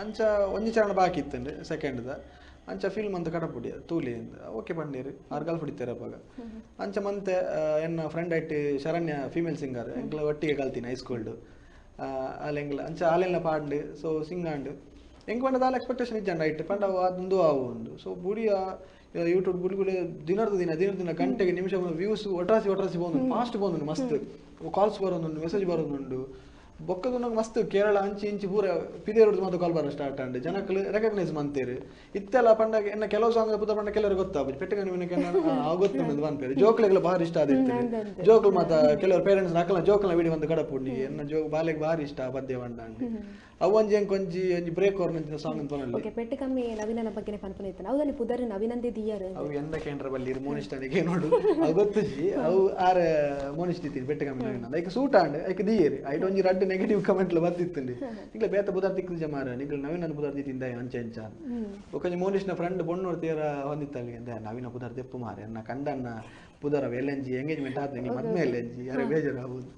ಅಂಚ ಒಂಜಿ ಚರಣ ಬಾಕಿ ಇತ್ತಂಡೆ ಸೆಕೆಂಡ್ದ ಅಂಚ ಫಿಲ್ಮ್ ಅಂತ ಕಡಪುಡಿ ತೂಲಿ ಓಕೆ ಬಂಡೀರಿ ಆರ್ಗಾಲ್ ಹೊಡಿತಾರಪ್ಪಾಗ ಅಂಚ ಮಂತೆ ಎನ್ನ ಫ್ರೆಂಡ್ ಐಟ್ ಶರಣ್ಯ ಫೀಮೇಲ್ ಸಿಂಗರ್ ಎಂಕ್ಲ ಒಟ್ಟಿಗೆ ಕಲ್ತೀನಿ ಹೈಸ್ಕೂಲ್ಡು ಅಲ್ಲೆಂಗ್ಲ ಅಂಚ ಆಲೆಲ್ಲ ಪಾಂಡು ಸೊ ಸಿಂಗಾಂಡು ಎಂಗ್ ಪಂಡ ದಾಲ್ ಎಕ್ಸ್ಪೆಕ್ಟೇಷನ್ ಇಜ್ಜಾಂಡ ಐಟ್ ಪಂಡ ಅದೊಂದು ಆವು ಒಂದು ಸೊ ಬುಡಿಯ ಯೂಟ್ಯೂಬ್ ಬುಡಿಗುಡೆ ದಿನದ ದಿನ ಗಂಟೆಗೆ ನಿಮಿಷ ವ್ಯೂಸ್ ಒಟ್ರಾಸಿ ಬಂದು ಫಾಸ್ಟ್ ಬಂದು ಮಸ್ತ್ ಕಾಲ್ಸ್ ಬರೋದುಂಡು ಮೆಸೇಜ್ ಬರೋದುಂಡು ಬೊಕ್ಕದು ನಂಗೆ ಮಸ್ತ್ ಕೇರಳ ಅಂಚಿ ಇಂಚಿ ಪೂರ ಪಿದೇರುಡ್ದು ಮತ್ತು ಕಾಲ್ ಬರೋ ಸ್ಟಾರ್ಟ್ ಅಂಡ್ ಜನಕ್ಕಳು ರೆಕಗ್ನೈಸ್ ಮಂತೀರಿ ಇತ್ತೆಲ್ಲ ಪಂಡಾಗ ಎನ್ನ ಕೆಲವು ಸಾಂಗ್ ಪುತ್ತ ಪಂಡ ಕೆಲವರು ಗೊತ್ತಾಗ ಪೆಟ್ಟಗನಿಕೆ ಗೊತ್ತುಂಡು ಬಂದ್ಪೇರು ಜೋಕ್ಲೆಗಳು ಭಾರಿ ಇಷ್ಟ ಆದಿರ್ತೀರಿ ಜೋಕ್ಲು ಮತ್ತು ಕೆಲವರು ಪೇರೆಂಟ್ಸ್ ಹಾಕಲ್ಲ ಜೋಕ್ಲ ವಿಡಿ ಒಂದು ಕಡಪುಂಡಿ ಎನ್ನ ಜೋಕ್ ಬಾಲೆಗೆ ಭಾರಿ ಇಷ್ಟ ಪದ್ಯ ಬಂಡ ಅಂಡ್ ಅವೊಂಜಿ ಕೊಂಜಿ ಒಂಜಿ ಬ್ರೇಕ್ ಓರ್ನ ಸಾಂಗ್ ಅಂತ ಓಕೆ ಪೆಟ್ಟು ಕಮ್ಮಿ ನವೀನನ ಬಗ್ಗೆ ಪನ್ಪನ ಇತ್ತಾನ ಅವದಲ್ಲಿ ಪುದರ್ ನವೀನಂದೇ ದಿಯಾರು ಅವು ಎಂದ ಕೇಂದ್ರ ಬಲ್ಲಿ ಮೋನಿಷ್ಠನಿಗೆ ನೋಡು ಅವು ಗೊತ್ತುಜಿ ಅವು ಆರ ಮೋನಿಷ್ಠಿತೀನಿ ಪೆಟ್ಟು ಕಮ್ಮಿ ನವೀನ ಐಕ್ ಸೂಟ್ ಆಂಡ್ ಐಕ್ ದಿಯೇರಿ ಐಟ್ ಒಂಜಿ ರಡ್ಡು ನೆಗೆಟಿವ್ ಕಮೆಂಟ್ಲು ಬರ್ತಿತ್ತಂಡಿ ನಿಗ್ಲ ಬೇತ ಬುದಾರ್ ತಿಕ್ಕಿದ ಮಾರ ನಿಗ್ಲ ನವೀನ ಬುದಾರ್ ತಿಂದ ಅಂಚೆ ಅಂಚ ಒಕ್ಕಂಜಿ ಮೋನಿಷ್ನ ಫ್ರೆಂಡ್ ಬೊಣ್ಣೋರ್ ತೀರ ಹೊಂದಿತ್ತಲ್ಲಿ ಅಂದ ನವೀನ ಬುದಾರ್ ತೆಪ್ಪು ಮಾರೆ ಅನ್ನ ಕಂಡನ್ನ ಪುದರ ಎಲ್ಲಂಜಿ ಎಂಗೇಜ್ಮೆಂಟ್ ಆದ್ರೆ ನಿಮ್ಮ ಮದ್ಮೆ ಎಲ್ಲಂಜಿ ಯಾರೇ ಬೇಜಾರಾಗುದು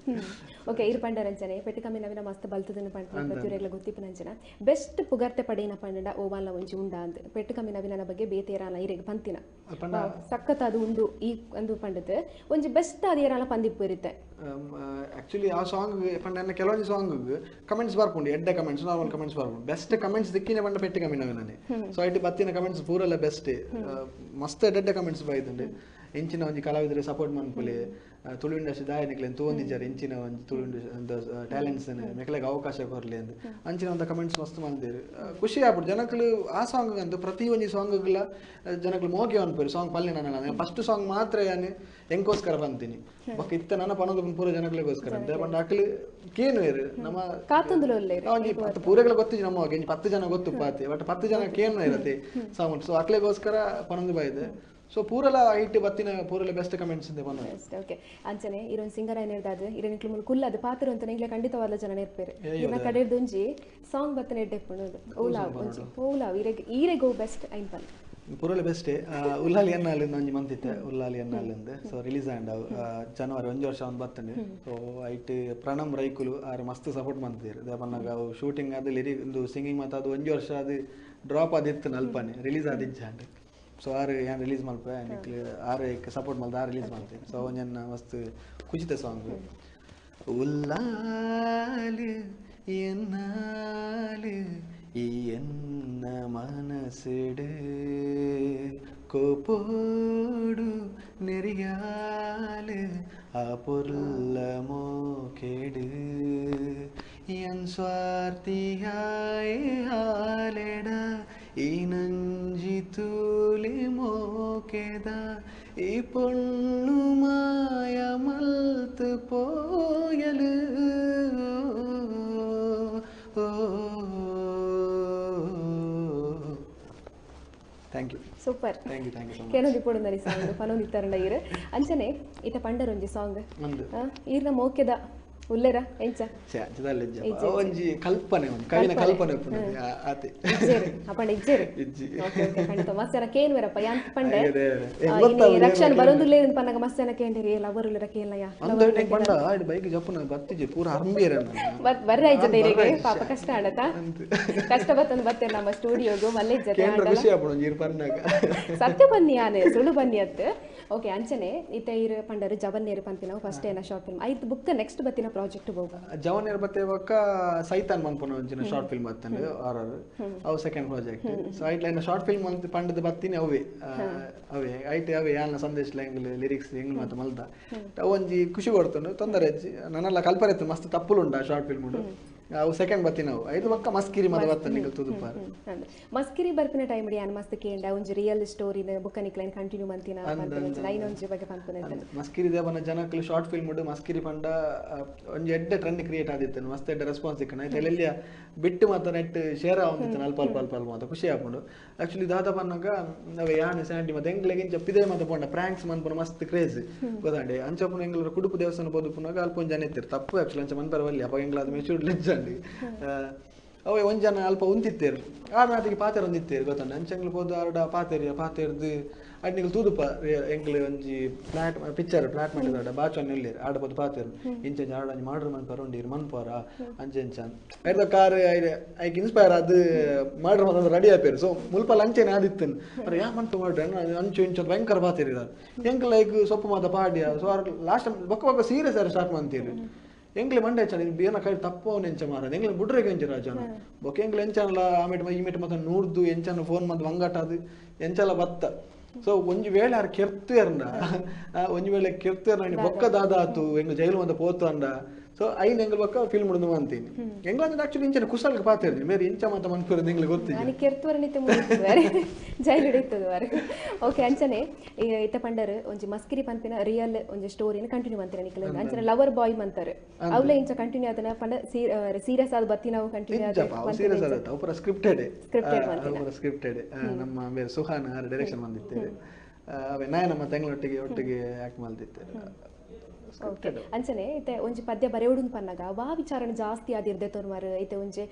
ಓಕೆ ಇರು ಪಂಡರಂಚನೆ ಪೆಟ್ಟು ಕಮ್ಮಿ ನವೀನ ಮಸ್ತ್ ಬಲ್ತದನ್ನ ಪಂಡ ಪ್ರತಿಯೊರೆಗ್ಲ ಗೊತ್ತಿಪ್ಪನಂಚನ ಬೆಸ್ಟ್ ಪುಗರ್ತೆ ಪಡೇನ ಪಂಡ ಓವಾಲ ಒಂಜಿ ಉಂಡ ಅಂತ ಪೆಟ್ಟು ಕಮ್ಮಿ ನವೀನನ ಬಗ್ಗೆ ಬೇತೇರಾಲ ಇರೆಗ್ ಪಂತಿನ ಸಖತ್ ಅದು ಉಂಡು ಈ ಒಂದು ಪಂಡದ ಒಂಜಿ ಬೆಸ್ಟ್ ಅದು ಏರಾಲ ಪಂದಿಪ್ಪು ಇರುತ್ತೆ ಆಕ್ಚುಲಿ ಆ ಸಾಂಗ್ ಪಂಡ ನನ್ನ ಕೆಲವೊಂದು ಸಾಂಗ್ ಕಮೆಂಟ್ಸ್ ಬರ್ಪುಂಡು ಎಡ್ಡೆ ಕಮೆಂಟ್ಸ್ ನಾರ್ಮಲ್ ಕಮೆಂಟ್ಸ್ ಬರ್ಪುಂಡು ಬೆಸ್ಟ್ ಕಮೆಂಟ್ಸ್ ದಿಕ್ಕಿನ ಪಂಡ ಪೆಟ್ಟು ಕಮ್ಮಿ ನವೀನನೆ ಸೊ ಐಟಿ ಬತ್ತಿನ ಕಮೆಂಟ್ಸ್ ಪೂರೆಲ್ಲ ಬೆಸ್ಟ್ ಮಸ್ತ್ ಎಡ್ಡೆ ಕಮೆಂಟ್ಸ್ ಬೈತುಂಡು ಇಂಚಿನ ಒಂಜಿ ಕಲಾವಿದರಿಗೆ ಸಪೋರ್ಟ್ ಮನ್ಪುಲಿ ತುಳು ಇಂಡಸ್ಟ್ರಿ ದಾಯನಿಕ್ಲೆನ್ ತೂಂದಿದ್ದಾರೆ ಇಂಚಿನ ಒಂಜಿ ತುಳು ಇಂಡಸ್ಟ್ರಿ ಟ್ಯಾಲೆಂಟ್ಸ್ ಮೆಕ್ಲೆಗೆ ಅವಕಾಶ ಕೊರ್ಲಿ ಅಂತ ಅಂಚಿನ ಒಂದು ಕಮೆಂಟ್ಸ್ ಮಸ್ತ್ ಮಂದಿರು ಖುಷಿ ಆಗ್ಬಿಟ್ಟು ಜನಕ್ಕಳು ಆ ಸಾಂಗ್ ಅಂತೂ ಪ್ರತಿ ಒಂಜಿ ಸಾಂಗ್ಗಳ ಜನಕ್ಕಳು ಮೋಗಿ ಅನ್ಪೇರು ಸಾಂಗ್ ಪಲ್ಲೆ ನಾನು ಫಸ್ಟ್ ಸಾಂಗ್ ಮಾತ್ರ ಏನು ಎಂಗೋಸ್ಕರ ಬಂತೀನಿ ಬಕ್ ಇತ್ತ ನನ್ನ ಪನೋದು ಪೂರ ಜನಗಳಿಗೋಸ್ಕರ ಅಂತ ಬಂದು ಅಕ್ಲು ಕೇನು ಇರು ನಮ್ಮ ಒಂಜಿ ಪೂರೆಗಳ ಗೊತ್ತಿಜಿ ನಮ್ಮ 10 ಜನ ಗೊತ್ತು ಪಾತಿ ಬಟ್ 10 ಜನ ಕೇನು ಇರತ್ತೆ ಸಾಂಗ್ ಸೊ ಅಕ್ಲೆಗೋಸ್ಕರ ಪನೊಂದು ಬಾಯಿದೆ ಸೊ ಪೂರಲ ಐಟ್ ಬತ್ತಿನ ಪೂರಲ ಬೆಸ್ಟ್ ಕಮೆಂಟ್ಸ್ ಇಂದ ಬಂದ ಓಕೆ ಅಂಚನೆ ಇರೊಂದು ಸಿಂಗರ್ ಏನಿರ್ದಾದ್ರೆ ಇರನಿಕ್ಲು ಮುಲ್ ಕುಲ್ಲದು ಪಾತ್ರ ಅಂತ ನಿಗ್ಲೆ ಖಂಡಿತವಾದ ಜನ ನೆರ್ಪೇರು ಇನ್ನ ಕಡೆದೊಂಜಿ ಸಾಂಗ್ ಬತ್ತನೆ ಎಡ್ಡೆಪ್ಪುಂಡು ಓಲಾ ಈರೆ ಗೋ ಬೆಸ್ಟ್ ಐನ್ ಪನ್ ಪೂರಲ ಬೆಸ್ಟ್ ಉಲ್ಲಾಲಿ ಎನ್ನಾಲಿ ಒಂಜಿ ಮಂತಿತ್ತೆ ಉಲ್ಲಾಲಿ ಎನ್ನಾಲಿಂದ ಸೊ ರಿಲೀಸ್ ಆಂಡ್ ಜನವರಿ 1 ವರ್ಷ ಒಂದು ಬತ್ತಂಡು ಸೊ ಐಟ್ ಪ್ರಣಮ್ ರೈಕುಲು ಆರು ಮಸ್ತ್ ಸಪೋರ್ಟ್ ಮಾಡ್ತಿದ್ರು ದೇವನ್ನಾಗ ಅವು ಶೂಟಿಂಗ್ ಅದು ಲಿರಿ ಒಂದು ಸಿಂಗಿಂಗ್ ಮತ್ತು ಅದು 1 ವರ್ಷ ಅದು ಡ್ರಾಪ್ ಆದಿತ್ತು ನಲ್ಪನೆ ರಿಲೀಸ್ ಆದಿಜ್ಜಾಂಡ್ ಸೊ ಆರು ಏನು ರಿಲೀಸ್ ಮಲ್ಪ ನಿಕ್ಲು ಆರು ಸಪೋರ್ಟ್ ಮಲ್ದ ಆರು ರಿಲೀಸ್ ಮಾಡ್ತೀನಿ ಸೊ ಅವನ ಮಸ್ತ್ ಖುಷಿತ ಸಾಂಗ್ ಉಲ್ಲಾಲು ಎನ್ನಾಲು ಈ ಎನ್ನ ಮನಸ್ಸಿಡು ಕೋಪೋಡು ನೆರಿಯಾಲು ಆ ಪೊರ್ಲ ಮೋಕೆಡು என் ஸ்வார்த்தியாய் ஆலெட இனஞ்சி தூளி மோகெத ಈ பொண்ணு மாய மல்த்து போயலு thank you super thank you so much ಕೇನೋದಿ ಪೋಡುಂದರಿ ಸಾಂಗ್ ಪನೋದಿ ತರಂಡ ಇರು ಅಂಚನೆ ಇತ ಪಂಡರೊಂಜಿ ಸಾಂಗ್ ಈರ್ನ ಮೋಕೆದ ಉಲ್ಲೆರ ಎಂಚ ಒಂಜಿ ಕಲ್ಪನೆ ಒಂದು ಕವಿನ ಕಲ್ಪನೆ ಆತೆ ಅಪಂಡ ಇಜ್ಜೆರು ಓಕೆ ಖಂಡಿತ ಮಸ್ಸನ ಕೇನ್ವೆರಪ್ಪ ಯಾಂತ ಪಂಡೆ ರಕ್ಷನ್ ಬರೋದುಲ್ಲೆ ಪನ್ನಗ ಮಸ್ಸನ ಕೇಂದಿರಿ ಲವರುಲೆರ ಕೇಳಯ ಅಂದನೆ ಪಂಡ ಐಡ್ ಬೈಕ್ ಜಪ್ಪನ ಬತ್ತಿಜೆ ಪೂರ ಹರ್ಮಿಯರ ಬರ್ರ ಇಜ್ಜದೆ ಇರೆಗೆ ಪಾಪ ಕಷ್ಟ ಆಡತ ಕಷ್ಟ ಬತ್ತಂದು ಬತ್ತೆ ನಮ್ಮ ಸ್ಟುಡಿಯೋಗು ಮಲ್ಲೆ ಇಜ್ಜತೆ ಕೇಂದ್ರ ಖುಷಿ ಆಪಣ ಜೀರ್ ಪನ್ನಗ ಸತ್ಯ ಬನ್ನಿ ಆನೆ ಸುಳು ಬನ್ನಿ ಅತ್ತೆ ಓಕೆ ಅಂಚನೆ ಇತ ಇರು ಪಂಡರು ಜವನ್ನೇರು ಪಂಪಿನ ಫಸ್ಟ್ ಏನ ಶಾರ್ಟ್ ಫಿಲ್ಮ್ ಐದು ಬುಕ್ ನೆಕ್ಸ್ಟ್ ಬತ್ತಿನ ಪ್ರಾಜೆಕ್ಟ್ ಹೋಗ ಜವನ್ನೇರು ಬತ್ತೇವಕ್ಕ ಸೈತಾನ್ ಮನ್ಪನ ಒಂಜಿನ ಶಾರ್ಟ್ ಫಿಲ್ಮ್ ಬತ್ತಂಡು ಆರ್ಆರ್ ಅವು ಸೆಕೆಂಡ್ ಪ್ರಾಜೆಕ್ಟ್ ಸೊ ಐಟ್ ಲೈನ್ ಶಾರ್ಟ್ ಫಿಲ್ಮ್ ಅಂತ ಪಂಡದ ಬತ್ತಿನ ಅವೇ ಐಟ್ ಅವೇ ಯಾಲ್ನ ಸಂದೇಶ ಎಂಗ್ಲ ಲಿರಿಕ್ಸ್ ಎಂಗ್ಲ ಮಾತ ಮಲ್ದ ಒಂಜಿ ಖುಷಿ ಕೊಡ್ತಂಡು ತೊಂದರೆ ನನ್ನೆಲ್ಲ ಕಲ್ಪನೆ ಇತ್ತು ಮಸ್ತ್ ತಪ್ಪುಲುಂಡ ಶಾರ್ಟ್ ಫಿಲ್ಮ್ ಅವು ಸೆಕೆಂಡ್ ಬತ್ತಿ ನಾವು ಐದು ಪಕ್ಕ ಮಸ್ಕಿರಿ ಮದ ಬತ್ತ ನಿಂಗೆ ತುದುಪಾರ ಮಸ್ಕಿರಿ ಬರ್ಪಿನ ಟೈಮ್ ಡಿ ಮಸ್ತ್ ಕೇಂಡ ಒಂಜಿ ರಿಯಲ್ ಸ್ಟೋರಿನ ಬುಕ್ಕ ನಿಕ್ಲೈನ್ ಕಂಟಿನ್ಯೂ ಮಂತಿನ ಐನೊಂಜಿ ಬಗ್ಗೆ ಪಂಪನೆ ಮಸ್ಕಿರಿ ದೇವನ ಜನಕ್ಕಲು ಶಾರ್ಟ್ ಫಿಲ್ಮ್ ಉಂಡು ಮಸ್ಕಿರಿ ಪಂಡ ಒಂಜಿ ಎಡ್ಡೆ ಟ್ರೆಂಡ್ ಕ್ರಿಯೇಟ್ ಆದಿತ್ತು ಮಸ್ತ್ ಎಡ್ಡೆ ರೆಸ್ಪಾನ್ಸ್ ಇಕ್ಕನ ಐತೆ ಎಲ್ಲಿಯ ಬಿಟ್ಟು ಮಾತ ನೆಟ್ ಶೇರ್ ಆವಂದಿತ್ತು ಅಲ್ಪ ಅಲ್ಪ ಅಲ್ಪ ಅಲ್ಪ ಮಾತ ಖುಷಿ ಆಪುಂಡು ಆಕ್ಚುಲಿ ದಾದ ಪನ್ನಗ ನಾವೇ ಯಾನೆ ಸ್ಯಾಂಟಿ ಮತ್ತೆ ಎಂಗ್ಲೆಗಿಂಚ ಪಿದೆ ಮಾತ ಪೋಂಡ ಪ್ರಾಂಕ್ಸ್ ಮನ್ಪುನ ಮಸ್ತ್ ಕ್ರೇಜ್ ಗೊತ್ತಾಂಡೆ ಅಂಚಪುನ ಎಂಗ್ಲರ ಕುಡುಪು ದೇವಸ್ಥಾನ ಬೋದು ಪುನಗ ಅಲ್ಪ ಜನ ಇತ್ತಿರು ತಪ್ಪು ಆಕ್ಚುಲಿ ಅಂಚ ಮನ್ಪರ ವಲ್ಲಿ ಅಪ್ಪ ಎಂಗ್ಲಾದ ಮೆಚೂರ್ಡ್ ಲೆಂಚಂಡಿ ಅವೇ ಒಂದ್ ಜನ ಅಲ್ಪ ಉಂತಿತ್ತೇರು ಆ ಮಾತಿಗೆ ಪಾತೆರ್ ಒಂದಿತ್ತೇರು ಗೊತ್ತಂಡ ಅಂಚಂಗ್ಲು ಹೋದ ಆರ್ಡ ಪಾತೆರ್ದು ಅಡ್ನಿಗಳು ತೂದುಪ ಎಂಗ್ಲು ಒಂಜಿ ಫ್ಲಾಟ್ ಪಿಕ್ಚರ್ ಫ್ಲಾಟ್ ಮಾಡಿದ ಬಾಚನ್ ಎಲ್ಲಿರು ಆಡ ಪೋದು ಪಾತೆರು ಇಂಚ ಆಡ ಮಾಡ್ರು ಮನ್ಪರ ಉಂಡಿರು ಮನ್ಪರ ಅಂಚೆಂಚನ್ ಐದ ಕಾರ್ ಐಕ್ ಇನ್ಸ್ಪೈರ್ ಅದು ಮಾಡ್ರು ಮತ್ತ ರೆಡಿ ಆಪೇರು ಸೊ ಮುಲ್ಪ ಲಂಚೆನೆ ಆದಿತ್ತನ್ ಅರೆ ಯಾ ಮನ್ಪು ಮಾಡ್ರೆ ಅಂಚು ಇಂಚ ಭಯಂಕರ ಪಾತೆರಿದಾರು ಎಂಕ್ ಲೈಕ್ ಸೊಪ್ಪು ಮಾತ ಪಾಡ್ಯ ಸೊ ಲಾಸ್ಟ್ ಬೊಕ್ಕ ಸೀರಿಯಸ್ ಆಗಿ ಸ್ಟಾರ್ಟ್ ಮಾಡ್ತೀರಿ ಎಂಗ್ಲೆ ಮಂಡೆ ಚನ ಬೇನ ಕೈ ತಪ್ಪವನ ಎಂಚ ಮಾರ ಎಂಗ್ಲೆ ಬುಡ್ರೆಗೆ ಎಂಚ ರಾಜನ ಬೊಕ್ಕ ಎಂಗ್ಲೆ ಎಂಚನಲ್ಲ ಆಮೇಟ್ ಈ ಮತ್ತ ನೂರ್ದು ಎಂಚನ ಫೋನ್ ಮಂದ್ ವಂಗಾಟ ಅದು ಎಂಚಲ ಬತ್ತ ಸೊ ಒಂಜಿ ವೇಳೆ ಆರ್ ಕೆರ್ತೇರ್ನ ಒಂಜಿ ವೇಳೆ ಕೆರ್ತೇರ್ನ ಬೊಕ್ಕ ದಾದಾತು ಎಂಗ್ ಜೈಲು ಮಂದ ಪೋತು ಅಂಡ ಸೊ ಐನ್ ಎಂಗ್ಲ ಬೊಕ್ಕ ಫಿಲ್ಮ್ ಉಂಡು ಅಂತೀನಿ ಎಂಗ್ಲ ಆಕ್ಚುಲಿ ಇಂಚನ ಕುಸಲ್ಗೆ ಪಾತೇರ್ನಿ ಮೇರೆ ಇಂಚ ಮಾತ ಮನ್ಪುರದು ಎಂಗ್ಲೆ ಗೊತ್ತಿಲ್ಲ ನಾನು ಕೆರ್ತವರನಿತೆ ಮುಗಿಸುವಾರೆ ಜೈಲು ಹಿಡಿತದ ವಾರೆ ಓಕೆ ಅಂಚನೆ ಇತ್ತ ಪಂಡರ್ ಒಂಜಿ ಮಸ್ಕಿರಿ ಪನ್ಪಿನ ರಿಯಲ್ ಒಂಜಿ ಸ್ಟೋರಿನ ಕಂಟಿನ್ಯೂ ಅಂತೀರ ನಿಕ್ಲ ಅಂಚನೆ ಲವರ್ ಬಾಯ್ ಮಂತಾರೆ ಅವಲ ಇಂಚ ಕಂಟಿನ್ಯೂ ಆದನ ಪಂಡ ಸೀರಿಯಸ್ ಆದ ಬತ್ತಿ ನಾವು ಕಂಟಿನ್ಯೂ ಆದ ಸೀರಿಯಸ್ ಆದ ಅವರ ಸ್ಕ್ರಿಪ್ಟೆಡ್ ನಮ್ಮ ಬೇರೆ ಸುಹಾನ ಡೈರೆಕ್ಷನ್ ಬಂದಿತ್ತೇವೆ ಅವೇ ನಾಯ ನಮ್ಮ ಒಟ್ಟಿಗೆ ಆಕ್ಟ್ ಮಾಡ್ತಿತ್ತೇವೆ ಅಂಚನೆ ಐತೆ ಒಂಜಿ ಪದ್ಯ ಬರೆಯೋಡು ಪನ್ನಗ ವಾ ವಿಚಾರಣ ಜಾಸ್ತಿ ಆದಿರ್ದೆ ತೋರ್ಮಾರು ಐತೆ ಒಂಜಿ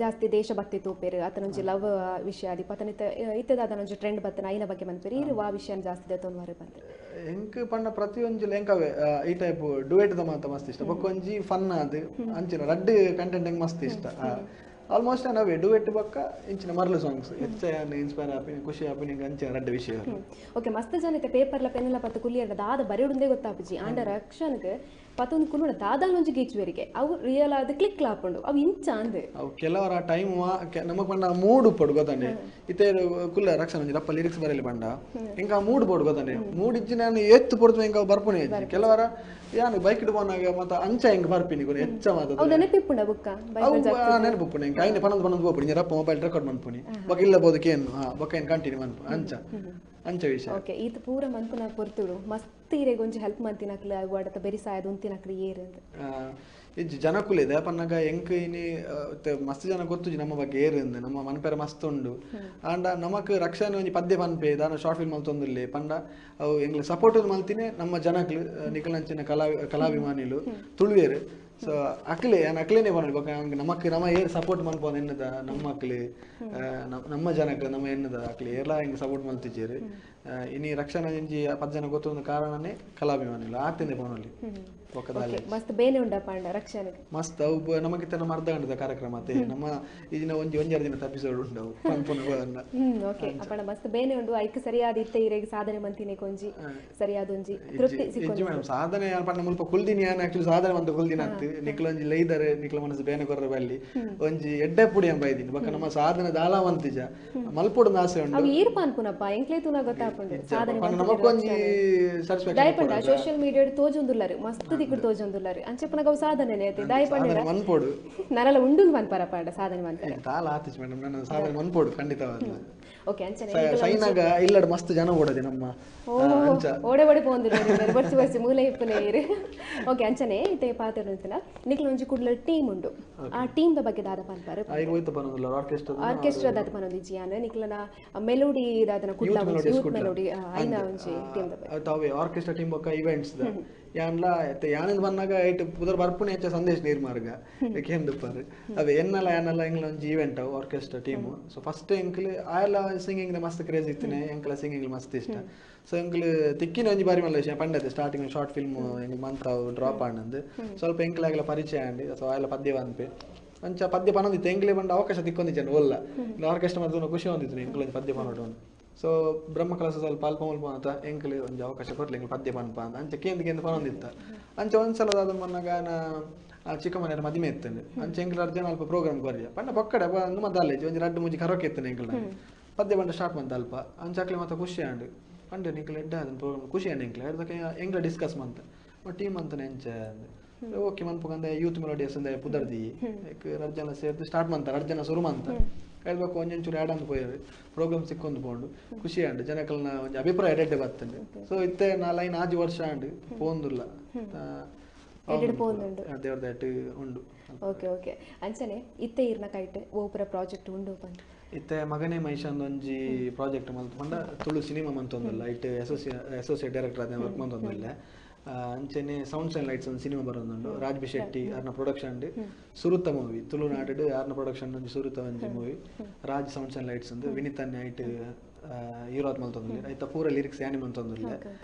ಜಾಸ್ತಿ ದೇಶಭಕ್ತಿ ತೋಪೇರು ಆತನ ಒಂಜಿ ಲವ್ ವಿಷಯ ಆದಿ ಪತನ ಐತದ ಅದನ ಒಂಜಿ ಟ್ರೆಂಡ್ ಬತ್ತನ ಐನ ಬಗ್ಗೆ ಮನ್ಪೇರು ಇರು ವಾ ವಿಷಯ ಜಾಸ್ತಿ ತೋರ್ಮಾರು ಬಂತ ಎಂಕ್ ಪಂಡ ಪ್ರತಿಯೊಂಜಿ ಲೆಂಕವೇ ಈ ಟೈಪ್ ಡುಯೆಟ್ ದ ಮಾತ ಮಸ್ತ್ ಇಷ್ಟ ಬೊಕ್ಕೊಂಜಿ ಫನ್ ಅದು ಅಂಚಿನ ರಡ್ ಕಂಟೆಂಟ್ ಎಂಗ್ ಮಸ್ತ್ ಇಷ್ಟ ಆಲ್ಮೋಸ್ಟ್ ನಾವೇ ಡುವೆಟ್ ಬೊಕ್ಕ ಇಂಚಿನ ಮರ್ಲು ಸಾಂಗ್ಸ್ ಹೆಚ್ಚ ಇನ್ಸ್ಪೈರ್ ಆಪಿ ಖುಷಿ ಆಪಿ ನಿಂಗೆ ಅಂಚಿನ ರಡ್ಡ ವಿಷಯ ಓಕೆ ಮಸ್ತ್ ಜನ ಐತೆ ಪೇಪರ್ಲ ಪೆನ್ನೆಲ್ಲ ಪತ್ತು ಕುಲಿಯರ್ದ ದಾದ ಬರೆಯೋಡುಂದೇ ಗೊತ್ತಾಪುಜಿ ಆಂಡ ರಕ್ಷನ್ಗೆ ಪತ್ತೊಂದು ಕುಲುಡ ದಾದಾಲ ಒಂಜಿ ಗೀಚುವೆರಿಗೆ ಅವು ರಿಯಲ್ ಆದ ಕ್ಲಿಕ್ ಲಾಪುಂಡು ಅವು ಇಂಚ ಅಂದೆ ಅವು ಕೆಲವರ ಟೈಮ್ ನಮಕ್ ಪಂಡ ಮೂಡ್ ಪಡು ಗೊತ್ತಾನೆ ಇತ್ತೆ ಕುಲ್ಲ ರಕ್ಷಣ ಒಂಜಿ ರಪ್ಪ ಲಿರಿಕ್ಸ್ ಬರೆಯಲಿ ಪಂಡ ಇಂಕ ಮೂಡ್ ಪಡು ಗೊತ್ತಾನೆ ಮೂಡ್ ಇಜ್ಜಿ ನಾನು ಎತ್ತು ಪಡ್ತು ಇಂಕ ಬರ್ಪುನೆ ಇಜ್ಜಿ ಕೆಲವರ ಯಾನು ಬೈಕ್ ಇಡ್ಬೋನಾಗ ಮತ್ತ ಅಂಚ ಹಿಂಗ್ ಬರ್ಪಿನಿ ಕೊನೆ ಹೆಚ್ಚ ಮಾತ ಅವು ನೆನಪಿಪ್ಪುಂಡ ಬುಕ್ಕ ನೆನಪಿಪ್ಪುನೆ ಇಂಕ ಐನೆ ಪನಂದ್ ಬೋಪುನಿ ರಪ್ಪ ಮೊಬೈಲ್ ರೆಕಾರ್ಡ್ ಮನ್ಪುನಿ ಬೊಕ ಇಲ್ಲ ಬೋದಕೇನು ಬೊಕ ಏನು ಕಂಟಿನ್ಯೂ ಮನ್ಪು ಅಂಚ ವಿಷಯ ಓಕೆ ಈತ ಪೂರ ಮನ್ಪುನ ಪೊರ್ತುಡು ಮಸ್ತ್ ಇರೆಗ್ ಒಂಜಿ ಹೆಲ್ಪ್ ಮಂತಿನಕ್ಲ ವಾಡತ ಬೆರಿ ಸಾಯದ ಉಂತಿನಕ್ಲ ಏರ್ ಅಂತ ಇಜ್ಜಿ ಜನಕ್ಕುಲಿದೆ ಪನ್ನಗ ಎಂಕ್ ಇನಿ ಮಸ್ತ್ ಜನ ಗೊತ್ತುಜಿ ನಮ್ಮ ಬಗ್ಗೆ ಏರಿಂದ ನಮ್ಮ ಮನ್ಪೆರ ಮಸ್ತ್ ಉಂಡು ಆಂಡ ನಮಕ್ ರಕ್ಷಣೆ ಒಂಜಿ ಪದ್ಯ ಪನ್ಪೆ ದಾನ ಶಾರ್ಟ್ ಫಿಲ್ಮ್ ಮಲ್ತೊಂದುಲ್ಲೆ ಪಂಡ ಅವು ಎಂಗ್ಲ ಸಪೋರ್ಟ್ ಮಲ್ತಿನೇ ನಮ್ಮ ಜನಕ್ಲು ನಿಕಲಂಚಿನ ಕಲಾಭಿಮಾನಿಲು ತುಳುವೇರು ಸೊ ಅಕ್ಲೇನೆ ಬಂದು ನಮಕ್ ನಮ್ಮ ಏರ್ ಸಪೋರ್ಟ್ ಮನ್ಪೋದು ಎನ್ನದ ನಮ್ಮ ಅಕ್ಲಿ ನಮ್ಮ ಜನಕ್ಕೆ ನಮ್ಮ ಎನ್ನದ ಅಕ್ಲಿ ಎಲ್ಲ ಹಿಂಗೆ ಸಪೋರ್ಟ್ ಮಲ್ತಿದ್ದೀರಿ ಇನಿ ರಕ್ಷಣಾ ಇಂಜಿ 10 ಜನ ಗೊತ್ತೊಂದು ಕಾರಣನೇ ಕಲಾಭಿಮಾನಿಲು ಆತಿಂದೆ ಬೋನಲ್ಲಿ ಮಸ್ತ್ ಬೇನೆ ಉಂಡ ಪಾಂಡ ರಕ್ಷಣೆ ಮಸ್ತ್ ಅವು ನಮಗಿತ್ತ ನಮ್ಮ ಅರ್ಧ ಗಂಟೆದ ಕಾರ್ಯಕ್ರಮ ಅತ್ತೆ ನಮ್ಮ ಇದನ್ನ ಒಂಜೆರಡು ದಿನದ ಎಪಿಸೋಡ್ ಉಂಟು ಓಕೆ ಅಪ್ಪಣ ಮಸ್ತ್ ಬೇನೆ ಉಂಡು ಐಕ್ ಸರಿಯಾದ ಇತ್ತೆ ಇರೆಗ್ ಸಾಧನೆ ಮಂತಿನೆ ಕೊಂಜಿ ಸರಿಯಾದ ಒಂಜಿ ತೃಪ್ತಿ ಸಿಕ್ಕೊಂಜಿ ಮೇಡಮ್ ಸಾಧನೆ ಪಂಡ ಮುಲ್ಪ ಕುಲ್ದಿನಿ ಆನ್ ಆಕ್ಚುಲಿ ಸಾಧನೆ ಮಂತ ಕುಲ್ದಿನ ಅತ್ತು ನಿಕ್ಲ ಒಂಜಿ ಲೈದರೆ ನಿಕ್ಲ ಮನಸ್ಸು ಬೇನೆ ಕೊರ್ರ ಬಲ್ಲಿ ಒಂಜಿ ಎಡ್ಡೆ ಪುಡಿ ಎಂಬ ಇದೀನಿ ಬಕ್ಕ ನಮ್ಮ ಸಾಧನೆ ದಾಲ ಮಂತಿಜ ಮಲ್ಪುಡು ಆಸೆ ಉಂಟು ಅವು ಈರ್ ಪಾನ್ಪುನಪ್ಪ ಎಂಕ್ಲೆ ತುನ ಗೊತ್ತಾಪುಂಡು ಸಾಧನೆ ನಮಕೊಂಜಿ ಸ್ಯಾಟಿಸ್ಫ್ಯಾಕ್ಷನ್ ದಯಪಂಡ ಸೋಶಿಯಲ್ ಮೀಡಿಯಾ ತೋಜೊಂದುಲ್ಲರು ಮಸ್ತ್ ದಿಕ್ಕು ತೋಜೊಂದುಲ್ಲರು ಅಂಚೆಪನಗ ಅವು ಸಾಧನೆನೆ ಐತಿ ದಯಪಂಡ ಮನ್ಪೋಡು ನರಲ ಉಂಡು ಮನ್ಪರ ಪಾಂಡ ಸಾಧನೆ ಮನ್ಪರ ತಾಲ ಆತಿಸ್ ಮೇಡಮ್ ನನ್ನ ಸಾಧನೆ ಮನ್ಪೋಡು ಖಂಡಿತವಾಗ್ಲು ಓಕೆ ಅಂಚನೆ ಸೈನಾಗ ಇಲ್ಲಡ ಮಸ್ತ್ ಜನ ಓಡದೆ ನಮ್ಮ ಓಡೆ ಪೋಂದು ಬರ್ಸಿ ಮೂಲೆ ಇಪ್ಪನೆ ಇರು ಓಕೆ ಅಂಚನೆ ಇತ್ತೆ ಪಾತ್ರ ಅಂತನ ನಿಕ್ಲ ಒಂಜಿ ಕುಡ್ಲ ಟೀಮ್ ಉಂಡು ಆ ಟೀಮ್ ದ ಬಗ್ಗೆ ದಾದ ಪನ್ಪಾರ ಐ ಹೋಯ್ತು ಬರೋದಿಲ್ಲ ಆರ್ಕೆಸ್ಟ್ರಾ ದಾದ ಪನೊಂದಿ ಜಿಯಾನ ನಿಕ್ಲನ ಮೆಲೋಡಿ ದಾದನ ಕುಡ್ಲ ಯೂತ್ ಮೆಲೋಡಿ ಐನ ಒಂಜಿ ಟೀಮ್ ದ ಬಗ್ಗೆ ತಾವೆ ಆರ್ಕೆಸ್ಟ್ರಾ ಟೀಮ್ ಬೊಕ್ಕ ಇವೆಂಟ್ಸ್ ದ ಯಾನ್ಲ ಯಾನಿಂದ ಬಂದಾಗ ಐಟ್ ಪುದರ್ ಬರ್ಪುನೆ ಹೆಚ್ಚ ಸಂದೇಶ ನಿರ್ಮಾರ್ಗ ಏಕೆಂದುಪ್ಪಾರು ಅವೆ ಎನ್ನಲ್ಲ ಎಂಗ್ಲ ಒಂಜಿ ಈವೆಂಟ್ ಅವು ಆರ್ಕೆಸ್ಟ್ರಾ ಟೀಮು ಸೊ ಫಸ್ಟ್ ಎಂಕ್ಲು ಆಯಲ್ಲ ಸಿಂಗಿಂಗ್ ಮಸ್ತ್ ಕ್ರೇಜ್ ಇತ್ತಿನ ಎಂಕ್ಲ ಸಿಂಗಿಂಗ್ ಮಸ್ತ್ ಇಷ್ಟ ಸೊ ಎಂಕ್ಲು ತಿಕ್ಕಿನ ಒಂಜಿ ಬಾರಿ ಮಲ್ಲ ವಿಷಯ ಪಂಡತೆ ಸ್ಟಾರ್ಟಿಂಗ್ ಶಾರ್ಟ್ ಫಿಲ್ಮ್ ಎಂಗ್ ಮಂತಾವು ಡ್ರಾಪ್ ಆಂಡಂದು ಸ್ವಲ್ಪ ಎಂಕ್ಲಾಗಲ ಪರಿಚಯ ಆಂಡಿ ಸೊ ಆಯಲ್ಲ ಪದ್ಯ ಬಂದ್ಪೆ ಅಂಚ ಪದ್ಯ ಪನೊಂದಿತ್ತು ಎಂಕ್ಲೆ ಬಂದ ಅವಕಾಶ ತಿಕ್ಕೊಂದಿದ್ದೇನೆ ಒಲ್ಲ ಆರ್ಕೆಸ್ಟ್ರಾ ಮದ್ದು ಖುಷಿ ಹೊಂದಿತ್ತು ಎಂಕ್ಲ ಪದ್ಯ ಪನೋಡು ಸೊ ಬ್ರಹ್ಮ ಕಲಸ ಸ್ವಲ್ಪ ಅಲ್ಪ ಮಲ್ಪ ಅಂತ ಎಂಕ್ಲೆ ಒಂಜಿ ಅವಕಾಶ ಕೊಡ್ಲಿ ಎಂಕ್ಲೆ ಪದ್ಯ ಪನ್ಪ ಅಂತ ಅಂಚೆ ಕೇಂದ್ರ ಪನೊಂದಿತ್ತ ಅಂಚ ಒಂದ್ಸಲ ಅದ ಮೊನ್ನಾಗ ಚಿಕ್ಕ ಮನೆಯ ಮದಿಮೆ ಇತ್ತೇನೆ ಅಂಚೆ ಎಂಕ್ಲ ಅರ್ಜನ ಅಲ್ಪ ಪ್ರೋಗ್ರಾಮ್ ಕೊರ್ಯ ಪಂಡ ಬೊಕ್ಕಡೆ ಬಂದು ಮತ್ತೆ ಅಲ್ಲೇ ಒಂಜಿ ರಡ್ಡು ಮುಜಿ ಕರೋಕೆ ಇತ್ತೇನೆ ಎಂಕ್ಲ ಪದ್ಯ ಬಂಡ ಸ್ಟಾರ್ಟ್ ಬಂತ ಅಲ್ಪ ಅಂಚಾಕ್ಲೆ ಮತ್ತೆ ಖುಷಿ ಆಂಡು ಪಂಡ ನಿಕ್ಲೆ ಎಡ್ಡ ಅದನ್ನ ಪ್ರೋಗ್ರಾಮ್ ಖುಷಿ ಆಂಡ್ ಎಂಕ್ಲೆ ಅದಕ್ಕೆ ಎಂಕ್ಲ ಡಿಸ್ಕಸ್ ಮಂತ ಟೀಮ್ ಅಂತ ಎಂಚ ಓಕೆ ಮನ್ಪುಗಂದ ಯೂತ್ ಮೆಲೋಡಿಯಸ್ ಅಂದ ಪುದರ್ದಿ ರಡ್ಜನ ಸೇರ್ದು ಸ್ಟಾರ್ಟ್ ಮಾಡ್ತಾರೆ ರಡ್ಜನ ಶುರು ಮಾಡ್ತಾರೆ ಹೇಳ್ಬೇಕು ಒಂಚೂರು ಆ್ಯಡ್ ಅಂತ ಪೋಯರು ಪ್ರೋಗ್ರಾಮ್ ಸಿಕ್ಕೊಂದು ಪೋಂಡು ಖುಷಿ ಆಂಡು ಜನಕಲ್ನ ಒಂದು ಅಭಿಪ್ರಾಯ ಎಡ್ಡೆ ಬರ್ತಂಡು ಸೊ ಇತ್ತೆ ನಾ ಲೈನ್ 5 ವರ್ಷ ಆಂಡು ಪೋಂದುಲ್ಲ ದೇವ್ರದಾಟ್ ಉಂಡು ಓಕೆ ಓಕೆ ಅಂಚನೆ ಇತ್ತೆ ಇರ್ನ ಕೈಟ್ ಓಪರ ಪ್ರಾಜೆಕ್ಟ್ ಉಂಡು ಬಂದು ಇತ್ತೆ ಮಗನೇ ಮೈಷಾಂದ್ ಒಂಜಿ ಪ್ರಾಜೆಕ್ಟ್ ಮಲ್ತು ಪಂಡ ತುಳು ಸಿನಿಮಾ ಮಂತೊಂದುಲ್ಲ ಇಟ್ಟು ಅಸೋಸಿಯೇಟ್ ಡೈರೆಕ್ಟರ್ ಅದೇ ವರ್ಕ್ ಮಂತೊಂದಿಲ್ಲ ಅಂಚನೆ ಸೌಂಡ್ಸ್ ಅಂಡ್ ಲೈಟ್ಸ್ ಒಂದು ಸಿನಿಮಾ ಬರೋದುಂಡು ರಾಜ್ ಬಿ ಶೆಟ್ಟಿ ಯಾರನ್ನ ಪ್ರೊಡಕ್ಷನ್ ಸುರುತ ಮೂವಿ ತುಳುನಾಡು ಯಾರನ್ನ ಪ್ರೊಡಕ್ಷನ್ ಒಂಜಿ ಸುರುತ ಒಂಜಿ movie Raj sounds and lights ಒಂದು ವಿನಿತನ್ಯ ಐಟ್ ಹೀರೋ ಮಂತೊಂದಿಲ್ಲ ಐತ ಪೂರ ಲಿರಿಕ್ಸ್ ಯಾನಿ ಮಂತೊಂದಿಲ್ಲ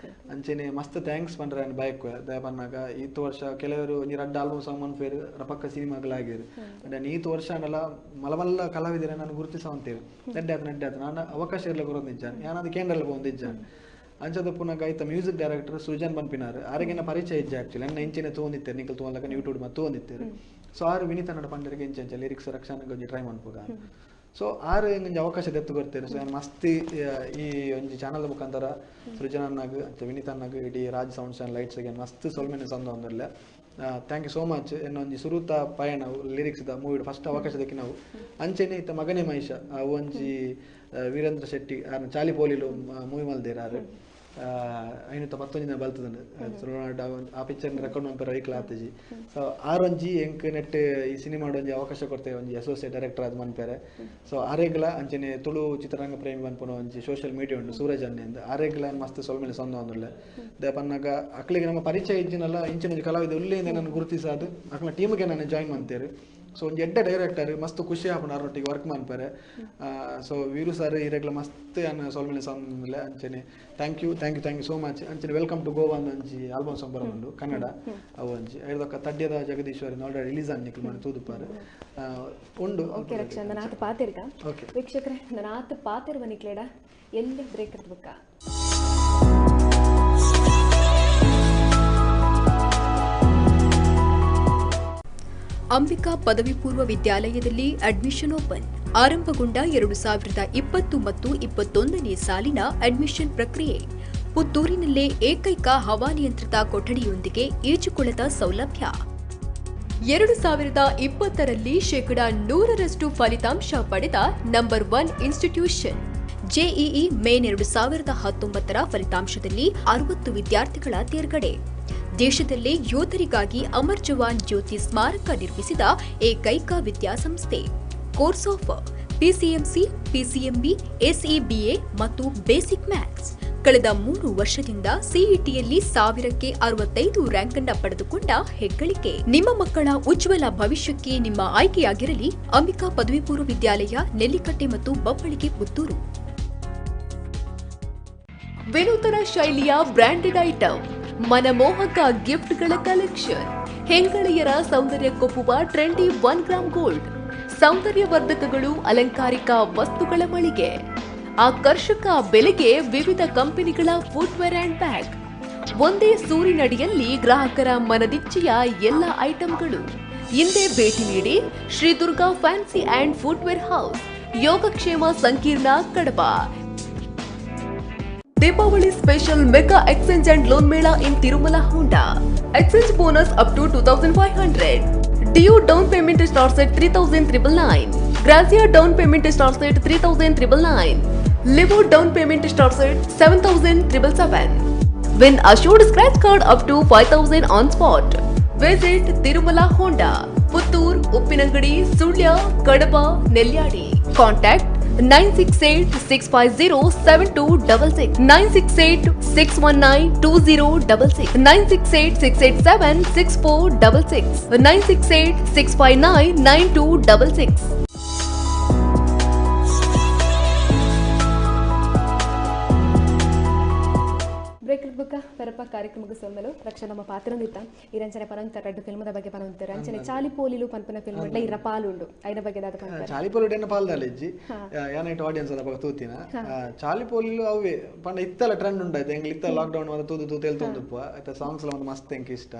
ಅಂಚನೆ ಮಸ್ತ್ ಥ್ಯಾಂಕ್ಸ್ ಪಂಡ್ರೆ ಬೈಕ್ ದಯಪನ್ನಾಗ ಈತ್ ವರ್ಷ ಕೆಲವರು ಒಂಜಿ 2 ಆಲ್ಬಮ್ ಸಾಂಗ್ ಮನ್ಪೇರು ಪಕ್ಕ ಸಿನಿಮಾಗಳಾಗಿರು ಅಂಡ್ ಈತ್ ವರ್ಷ ಅನ್ನಲ್ಲ ಮಲಮಲ್ಲ ಕಲಾವಿದರೆ ನಾನು ಗುರುತಿಸವಂತೇವೆ ನೆಡ್ಡಾತ ನಾನು ಅವಕಾಶ ಇರಲಿ ಕೊರೋದಿಜ್ಜಾನೆ ಯಾನದು ಕೇಂದ್ರಲ್ಲಿ ಬಂದಿಜ್ಜಾನೆ ಅಂಚದ ಪುನಃ ಐತ ಮ್ಯೂಸಿಕ್ ಡೈರೆಕ್ಟರ್ ಸೃಜನ್ ಬನ್ಪಿನಾರ್ ಆರಿಗಿನ ಪರಿಚಯ ಇಜ್ಜೆ ಆಕ್ಚುಲಿ ನನ್ನ ಇಂಚಿನ ತೋಂದಿತ್ತೇರು ನಿಖಲ್ ತೋನ್ಲಕ ಯೂಟ್ಯೂಬ್ ಮತ್ತು ತೋಂದಿತ್ತೇರು ಸೊ ಆರು ವಿನೀತ ನಡ ಪಂಡರಿಗೆ ಇಂಚೆ ಲಿರಿಕ್ಸ್ ರಕ್ಷಣೆಗೆ ಒಂಜಿ ಟ್ರೈ ಮನ್ಪುಗ ಸೊ ಆರು ಹಿಂಗೆ ಅವಕಾಶ ತೆತ್ತು ಕೊಡ್ತೇನೆ ಸೊ ನಾನು ಮಸ್ತಿ ಈ ಒಂಜಿ ಚಾನಲ್ ಮುಖಾಂತರ ಸೃಜನನ್ನಾಗ ಮತ್ತು ವಿನೀತನ್ನಾಗ ಇಡೀ ರಾಜ್ ಸೌಂಡ್ಸ್ ಆ್ಯಂಡ್ ಲೈಟ್ಸ್ಗೆ ಮಸ್ತ್ ಸೊಲ್ಮೆನೆ ಸಂದ ಒಂದಿಲ್ಲ ಥ್ಯಾಂಕ್ ಯು ಸೋ ಮಚ್ ಇನ್ನೊಂದು ಸುರುತ ಪಯಣ ಲಿರಿಕ್ಸ್ ಮೂವಿ ಫಸ್ಟ್ ಅವಕಾಶ ದಕ್ಕಿ ನಾವು ಅಂಚೆನೆ ಇತ್ತ ಮಗನೇ ಮಹಿಷ ಒಂಜಿ ವೀರೇಂದ್ರ ಶೆಟ್ಟಿ ಚಾಲಿ ಪೋಲಿಲು ಮೂವಿ ಮಲ್ದೇರಾರು 511 ದಿನ ಬಲ್ತದಂಡು ತುಳುನಾಡು ಆ ಪಿಕ್ಚರ್ ರೆಕಾರ್ಡ್ ಮಾಡ್ತಾರೆ ವೈಕಲ್ ಆತಜಿ ಸೊ ಆರೊಂಜಿ ಎಂಕ್ ನೆಟ್ ಈ ಸಿನಿಮಾ ಒಂಜಿ ಅವಕಾಶ ಕೊಡ್ತೇವೆ ಒಂಜಿ ಅಸೋಸಿಯೇಟ್ ಡೈರೆಕ್ಟರ್ ಅದು ಮನ್ಪೇರೆ ಸೊ ಆರೇಗ್ಲ ಅಂಚನೆ ತುಳು ಚಿತ್ರರಂಗ ಪ್ರೇಮಿ ಮನ್ಪುನ ಒಂಜಿ ಸೋಷಿಯಲ್ ಮೀಡಿಯಾ ಉಂಟು ಸೂರಜ್ ಅನ್ನೆಂದು ಆರೇಗ್ಲ ಮಸ್ತ್ ಸೊಲ್ಮೇಲೆ ಸೊಂದ ಒಂದುಲ್ಲ ದೇಪನ್ನಾಗ ಅಕ್ಳಿಗೆ ನಮ್ಮ ಪರಿಚಯ ಇಜ್ಜಿನಲ್ಲ ಇಂಚಿನ ಕಲಾವಿದ ಉಳ್ಳಿಯಿಂದ ನಾನು ಗುರುತಿಸೋದು ಅಕ್ಳ ಟೀಮ್ಗೆ ನಾನು ಜಾಯಿನ್ ಮಾಡ್ತೇವೆ ಸೊ ಒಂದು ಎಡ್ಡೆ ಡೈರೆಕ್ಟರ್ ಮಸ್ತ್ ಖುಷಿ ಆಪಣ ಅವರೊಟ್ಟಿಗೆ ವರ್ಕ್ ಮಾಡ್ತಾರೆ ಸೊ ವೀರು ಸರ್ ಇರೆಗ್ಲ ಮಸ್ತ್ ಅನ್ನ ಸೊಲ್ಮೇಲೆ ಸಂದಿಲ್ಲ ಅಂಚನೆ ಥ್ಯಾಂಕ್ ಯು ಸೋ ಮಚ್ ಅಂಚನೆ ವೆಲ್ಕಮ್ ಟು ಗೋವಾ ಅಂಚಿ ಆಲ್ಬಮ್ ಸಾಂಗ್ ಬರೋದು ಕನ್ನಡ ಅವು ಅಂಚಿ ಐದಕ್ಕ ತಡ್ಯದ ಜಗದೀಶ್ವರಿ ಆಲ್ರೆಡಿ ರಿಲೀಸ್ ಅನ್ನಿಕ್ಲು ಮಾಡಿ ತೂದುಪಾರು ಉಂಡು ಓಕೆ ರಕ್ಷಾ ನನ್ನ ಆತ ಪಾತಿರ್ಗ ಓಕೆ ವೀಕ್ಷಕರೇ ನನ್ನ ಆತ ಪಾತಿರುವ ನಿಕ್ಲೇಡ ಎಲ್ಲಿ ಬ್ರೇಕ್ ಇರ್ಬೇಕ ಅಂಬಿಕಾ ಪದವಿ ಪೂರ್ವ ವಿದ್ಯಾಲಯದಲ್ಲಿ ಅಡ್ಮಿಷನ್ ಓಪನ್ ಆರಂಭಗೊಂಡ 2020 ಮತ್ತು 21ನೇ ಸಾಲಿನ ಅಡ್ಮಿಷನ್ ಪ್ರಕ್ರಿಯೆ ಪುತ್ತೂರಿನಲ್ಲೇ ಏಕೈಕ ಹವಾನಿಯಂತ್ರಿತ ಕೊಠಡಿಯೊಂದಿಗೆ ಈಜುಕೊಳದ ಸೌಲಭ್ಯ 2020ರಲ್ಲಿ 100% ಫಲಿತಾಂಶ ಪಡೆದ ನಂಬರ್ 1 ಇನ್ಸ್ಟಿಟ್ಯೂಷನ್ ಜೆಇಇ ಮೇನ್ 2019ರ ಫಲಿತಾಂಶದಲ್ಲಿ 60 ವಿದ್ಯಾರ್ಥಿಗಳ ತೇರ್ಗಡೆ ದೇಶದಲ್ಲೇ ಯೋಧರಿಗಾಗಿ ಅಮರ್ ಜವಾನ್ ಜ್ಯೋತಿ ಸ್ಮಾರಕ ನಿರ್ಮಿಸಿದ ಏಕೈಕ ವಿದ್ಯಾಸಂಸ್ಥೆ course of PCMC PCMB SEBA ಮತ್ತು ಬೇಸಿಕ್ ಮ್ಯಾಥ್ಸ್ ಕಳೆದ 3 ವರ್ಷದಿಂದ ಸಿಇಟಿಯಲ್ಲಿ 1000ಕ್ಕೆ 65 ರ್ಯಾಂಕ್ ಅನ್ನು ಪಡೆದುಕೊಂಡ ಹೆಗ್ಗಳಿಕೆ ನಿಮ್ಮ ಮಕ್ಕಳ ಉಜ್ವಲ ಭವಿಷ್ಯಕ್ಕೆ ನಿಮ್ಮ ಆಯ್ಕೆಯಾಗಿರಲಿ ಅಂಬಿಕಾ ಪದವಿ ಪೂರ್ವ ವಿದ್ಯಾಲಯ ನೆಲ್ಲಿಕಟ್ಟೆ ಮತ್ತು ಬಬ್ಬಳಿಗೆ ಪುತ್ತೂರು ವಿನೂತನ ಶೈಲಿಯ ಬ್ರಾಂಡೆಡ್ ಐಟಂ ಮನಮೋಹಕ ಗಿಫ್ಟ್ಗಳ ಕಲೆಕ್ಷನ್ ಹೆಂಗಳೆಯರ ಸೌಂದರ್ಯಕ್ಕೊಪ್ಪುವ ಟ್ರೆಂಡಿ 1 ಗ್ರಾಂ ಗೋಲ್ಡ್ ಸೌಂದರ್ಯವರ್ಧಕಗಳು ಅಲಂಕಾರಿಕ ವಸ್ತುಗಳ ಮಳಿಗೆ ಆಕರ್ಷಕ ಬೆಲೆಗೆ ವಿವಿಧ ಕಂಪನಿಗಳ ಫುಟ್ವೇರ್ ಅಂಡ್ ಬ್ಯಾಗ್ ಒಂದೇ ಸೂರಿನಡಿಯಲ್ಲಿ ಗ್ರಾಹಕರ ಮನದಿಚ್ಚೆಯ ಎಲ್ಲ ಐಟಂಗಳು ಹಿಂದೆ ಭೇಟಿ ನೀಡಿ Shri Durga fancy and footwear house ಯೋಗಕ್ಷೇಮ ಸಂಕೀರ್ಣ ಕಡಬ Deepavali special mega exchange and loan mela in Tirumala Honda. Exchange bonus up to 2,500. Due down payment starts at 3,999. Grazia down payment starts at 3,999. Livo down payment starts at 7,777. Win assured scratch card up to 5,000 on spot. Visit Tirumala Honda, Puttur, Uppinangadi, Sulya, Kadapa, Nelliyadi. Contact 968-650-7266 968-619-2066 968-687-6466 968-659-9266 break ಇರ್ಬೇಕ ಪರಪ ಕಾರ್ಯಕ್ರಮಕ್ಕೆ ಸೊಮ್ಮಲು ರಕ್ಷಾ ನಮ್ಮ ಪಾತ್ರನಿತ್ತ ಈ ರಂಜನೆ ಪರಂತ ರೆಡ್ ಫಿಲ್ಮದ ಬಗ್ಗೆ ಪರಂತ ರಂಜನೆ ಚಾಲಿಪೋಲಿಲು ಪನ್ಪನ ಫಿಲ್ಮ್ ಇಡ್ಲ ಇರ ಪಾಲುಂಡು ಐನ ಬಗ್ಗೆ ದಾದ ಪಂಪ ಚಾಲಿಪೋಲಿ ಎನ್ನ ಪಾಲ್ದಾಲ ಇಜ್ಜಿ ಯಾನೈಟ್ ಆಡಿಯನ್ಸ್ ಅದ ಬಗ್ಗೆ ತೂತಿನ ಚಾಲಿಪೋಲಿಲು ಅವೇ ಪಂಡ ಇತ್ತಲ ಟ್ರೆಂಡ್ ಉಂಡಾಯ್ತು ಎಂಗ್ಲ ಇತ್ತ ಲಾಕ್ ಡೌನ್ ವರ ತೂದು ತೂತೆಲ್ ತೊಂದುಪ್ಪ ಐತ ಸಾಂಗ್ಸ್ ಎಲ್ಲ ಮಸ್ತ್ ಎಂಕ್ ಇಷ್ಟ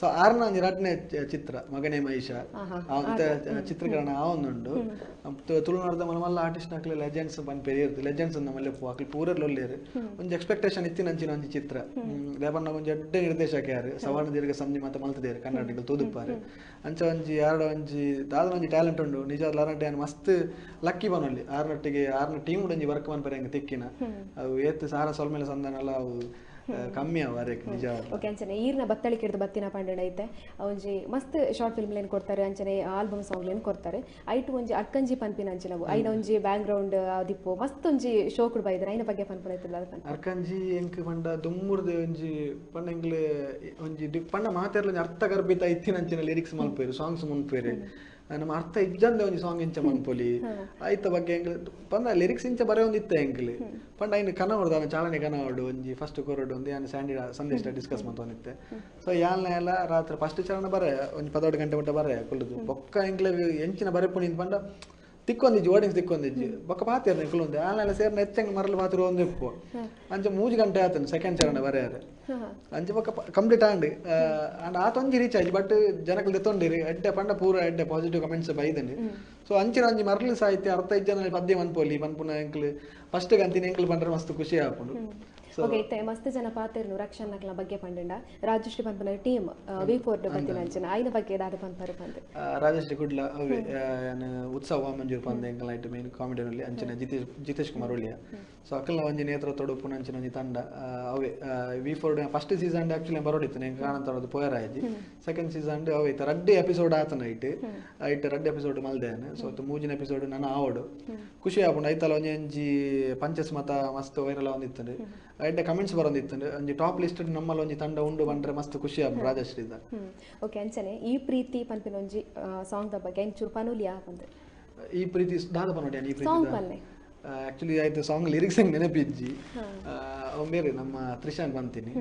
ಸೊ ಆರ್ನ ಎರಡನೇ ಚಿತ್ರ ಮಗನೇ ಮಹಿಷ ಅಂತ ಚಿತ್ರೀಕರಣ ಆವೊಂದುಂಡು ತುಳುನಾಡದ ಮಲ್ಲ ಆರ್ಟಿಸ್ಟ್ ನಕ್ಲೆ ಲೆಜೆಂಡ್ಸ್ ಪನ್ ಪೆರಿಯರ್ದು ಲೆಜೆಂಡ್ಸ್ ನಮ್ಮಲ್ಲಿ ಅಕ್ಲಿ ಪೂರರ್ಲು ಒಲ್ಲೇರು ಒಂಜಿ ಎಕ್ಸ್ಪೆಕ್ಟೇಷನ್ ಇತ್ತಿನಂಚಿನ ಒಂಜಿ ಚಿತ್ರ ದೇಪನ್ನ ಒಂಜಿ ಎಡ್ಡೆ ನಿರ್ದೇಶಕ ಯಾರು ಸವರ್ಣ ದೀರ್ಘ ಸಂಧಿ ಮತ್ತೆ ಮಲ್ತದೇರು ಕನ್ನಡಿಗರು ತೂದುಪ್ಪಾರು ಅಂಚ ಒಂಜಿ ಎರಡು ಒಂಜಿ ದಾದ ಒಂಜಿ ಟ್ಯಾಲೆಂಟ್ ಉಂಡು ನಿಜವಾದ ಅರಂಟೆ ಮಸ್ತ್ ಲಕ್ಕಿ ಬನ್ನೊಲ್ಲಿ ಆರ್ನೊಟ್ಟಿಗೆ ಆರ್ನ ಟೀಮ್ ಒಂಜಿ ವರ್ಕ್ ಮನ್ಪರೆ ಹೆಂಗೆ ತಿಕ್ಕಿನ ಅವು ಏತ್ ಸಾರ ಸೊಲ್ಮೇಲೆ ಸಂದನಲ್ಲ ಅವು ಕಮ್ಮಿ ಅವ ಅರೆಕ್ ನಿಜ ಓಕೆ ಅಂಚನೆ ಈರ್ನ ಬತ್ತಳಿಕೆ ಹಿಡಿದು ಬತ್ತಿನ ಪಂಡಣ ಐತೆ ಒಂಜಿ ಮಸ್ತ್ ಶಾರ್ಟ್ ಫಿಲ್ಮ್ ಲೇನ್ ಕೊಡ್ತಾರೆ ಅಂಚನೆ ಆಲ್ಬಮ್ ಸಾಂಗ್ ಲೇನ್ ಕೊಡ್ತಾರೆ ಐಟು ಒಂಜಿ ಅಕ್ಕಂಜಿ ಪನ್ಪಿನ ಅಂಚಿನವು ಐನ ಒಂಜಿ ಬ್ಯಾಕ್ ಗ್ರೌಂಡ್ ದಿಪ್ಪು ಮಸ್ತ್ ಒಂಜಿ ಶೋ ಕುಡ್ ಬೈದ್ರೆ ಐನ ಬಗ್ಗೆ ಪನ್ಪನ ಐತಲ್ಲ ಅರ್ಕಂಜಿ ಎಂಕ್ ಪಂಡ ದುಮ್ಮುರ್ದೆ ಒಂಜಿ ಪಂಡ ಎಂಕ್ಲೆ ಒಂಜಿ ಪಂಡ ಮಾತೆರ್ಲ ಅರ್ಥ ಗರ್ಭಿತ ಇತ್ತಿನ ಅಂಚಿನ ಲಿರಿಕ್ಸ್ ಮಲ್ಪೇರು ಸಾಂಗ್ಸ್ ಮುನ್ಪೇರು ನಮ್ಮ ಅರ್ಥ ಇಜ್ಜಂದೆ ಒಂಜಿ ಸಾಂಗ್ ಇಂಚ ಮನ್ಪೊಲಿ ಆಯ್ತ ಬಗ್ಗೆ ಎಂಕ್ಲೆ ಪಂಡ ಲಿರಿಕ್ಸ್ ಇಂಚ ಬರೇ ಒಂದಿತ್ತ ಎಂಕ್ಲೆ ಪಂಡ ಐನು ಕನವಡ್ದು ಅವನ ಚಾಲನೆ ಕನವಡು ಒಂಜಿ ಫಸ್ಟ್ ಕೊರಡು ಒಂದು ಯಾನು ಸ್ಯಾಂಡಿ ಸಂದೇಶ ಡಿಸ್ಕಸ್ ಮಂತೊಂದಿತ್ತೆ ಸೊ ಯಾಲ್ನ ಎಲ್ಲ ರಾತ್ರಿ ಫಸ್ಟ್ ಚಾಲನೆ ಬರೇ ಒಂಜಿ 18 ಗಂಟೆ ಮಟ್ಟ ಬರೇ ಕುಲ್ಲುದು ಬೊಕ್ಕ ಎಂಕ್ಲೆ ಎಂಚಿನ ಬರೇ ಪುಣಿಂದ ಪಂಡ ತಿಕ್ಕೊಂದಿಜ್ಜಿ ಓಡಿಂಗ್ಸ್ ತಿಕ್ಕೊಂದಿಜ್ಜಿ ಬೊಕ್ಕ ಪಾತಿರ್ನೆ ಕುಲ್ಲುಂದೆ ಆಲ್ನೆಲ್ಲ ಸೇರ್ನ ಹೆಚ್ಚಂಗೆ ಮರಲು ಪಾತಿರು ಒಂದು ಇಪ್ಪು ಅಂಚ 3 ಗಂಟೆ ಆತನು ಸೆಕೆಂಡ್ ಚರಣ ಬರೆಯಾರೆ ಅಂಚ ಬೊಕ್ಕ ಕಂಪ್ಲೀಟ್ ಆಂಡ್ ಅಂಡ್ ಆತೊಂಜಿ ರೀಚ್ ಆಯ್ತು ಬಟ್ ಜನಗಳು ತೆತ್ತೊಂಡಿರಿ ಎಡ್ಡೆ ಪಂಡ ಪೂರ ಎಡ್ಡೆ ಪಾಸಿಟಿವ್ ಕಮೆಂಟ್ಸ್ ಬೈದನಿ ಸೊ ಅಂಚಿನ ಒಂಜಿ ಮರಳು ಸಾಹಿತ್ಯ ಅರ್ಥ ಇಜ್ಜನ ಪದ್ಯ ಮನ್ಪೋಲಿ ಪನ್ಪುನ ಎಂಕ್ಲು ಫಸ್ಟ್ ಗಂತಿನ ಎಂಕ್ಲು ಪಂಡ್ರೆ ಮಸ್ತ್ ಖುಷಿ ಆಪುಂಡು ಓಕೆ ಇತ್ತೆ ಮಸ್ತ್ ಜನ ಪಾತೆರ್ನು ರಕ್ಷಣ್ ನಕ್ಲ ಬಗ್ಗೆ ಪಂಡ ರಾಜಶ್ರೀ ಪನ್ಪನ ಟೀಮ್ V4 ಬತ್ತಿನ ಅಂಚನ ಐನ ಬಗ್ಗೆ ದಾದ ಪನ್ಪರು ಪಂದೆ ರಾಜಶ್ರೀ ಕುಡ್ಲ ಅವೇ ಉತ್ಸವ ಮಂಜೂರು ಪಂದೆ ಎಂಕಲ್ ಐಟು ಮೇನ್ ಕಾಮಿಡಿನಲ್ಲಿ ಅಂಚನೆ ಜಿತೇಶ್ ಕುಮಾರ್ ಒಳ್ಳಿಯ ಸೊ ಅಕ್ಕಲ್ನ ಒಂಜಿ ನೇತೃತ್ವಡು ಪುನ ಅಂಚಿನ ಒಂಜಿ ತಂಡ ಅವೇ V4 ಫಸ್ಟ್ ಸೀಸನ್ ಆಕ್ಚುಲಿ ಬರೋಡಿತ್ತು ನಂಗೆ ಕಾಣಂತರದು ಪೋಯರ್ ಆಯ್ತು ಸೆಕೆಂಡ್ ಸೀಸನ್ ಅವೇ ರಡ್ಡೆ ಎಪಿಸೋಡ್ ಆತನ ಐಟ್ ರಡ್ಡೆ ಎಪಿಸೋಡ್ ಮಲ್ದೇನೆ ಸೊ ಮೂಜಿನ ಎಪಿಸೋಡ್ ನನ್ನ ಆವಡು ಖುಷಿ ಆಪುಂಡು ಐತಲ್ಲ ಒಂಜಿ ಪಂಚಸ್ ಮತ ಮಸ್ತ್ ವೈರಲ್ ಒಂದಿತ್ತು ಎಡ್ಡೆ ಕಮೆಂಟ್ಸ್ ಬರೋದಿತ್ತು ಒಂಜಿ ಟಾಪ್ ಲಿಸ್ಟ್ ನಮ್ಮಲ್ಲಿ ಒಂಜಿ ತಂಡ ಉಂಡು ಬಂದ್ರೆ ಮಸ್ತ್ ಖುಷಿ ಆಪುಂಡು ರಾಜಶ್ರೀದ ಓಕೆ ಅಂಚನೆ ಈ ಪ್ರೀತಿ ಪನ್ಪಿನ ಒಂಜಿ ಸಾಂಗ್ ದ ಬಗ್ಗೆ ಎಂಚೂರು ಪನುಲಿಯಾ ಪಂದೆ ಈ ಪ್ರೀತಿ ದಾದ ಪನೋಡಿ ಈ ಸಾಂಗ್ ಪ್ರೀತಿ ಪನ್ನೆ ಆಕ್ಚುಲಿ ಆಯ್ತು ಸಾಂಗ್ ಲಿರಿಕ್ಸ್ ಹೆಂಗೆ ನೆನಪಿಜ್ಜಿ ಅವ್ ಬೇರೆ ನಮ್ಮ ತ್ರಿಶಾನ್ ಬಂತೀನಿ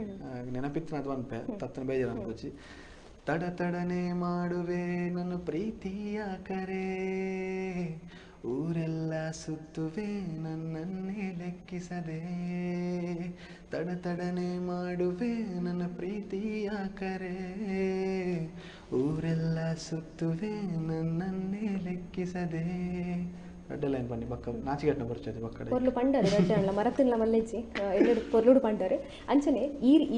ನೆನಪಿತ್ತಿನ ಅದು ಅನ್ಪೆ ತತ್ತನ ಬೇಜಾರು ಅನ್ಕೋಚಿ ತಡ ತಡನೆ ಮಾಡುವೆ ನನ್ನ ಪ್ರೀತಿಯ ಕರೆ ಊರೆಲ್ಲ ಸುತ್ತುವೆ ನನ್ನನ್ನೇ ಲೆಕ್ಕಿಸದೆ ತಡ ತಡನೆ ಮಾಡುವೆ ನನ್ನ ಪ್ರೀತಿಯ ಕರೆ ಊರೆಲ್ಲ ಸುತ್ತುವೆ ನನ್ನನ್ನೇ ಲೆಕ್ಕಿಸದೆ ಅಡ್ಡೆಲ್ಲ ಬನ್ನಿ ಬಕ್ಕ ನಾಚಿಗೆಟ್ನ ಬರ್ಚದೆ ಬಕ್ಕಡೆ ಪೊರ್ಲು ಪಂಡರು ರಜಾನ್ಲ ಮರತಿನ್ಲ ಮಲ್ಲೆಜ್ಜಿ ಎಲ್ಲೆಡು ಪೊರ್ಲುಡು ಪಂಡರು ಅಂಚನೆ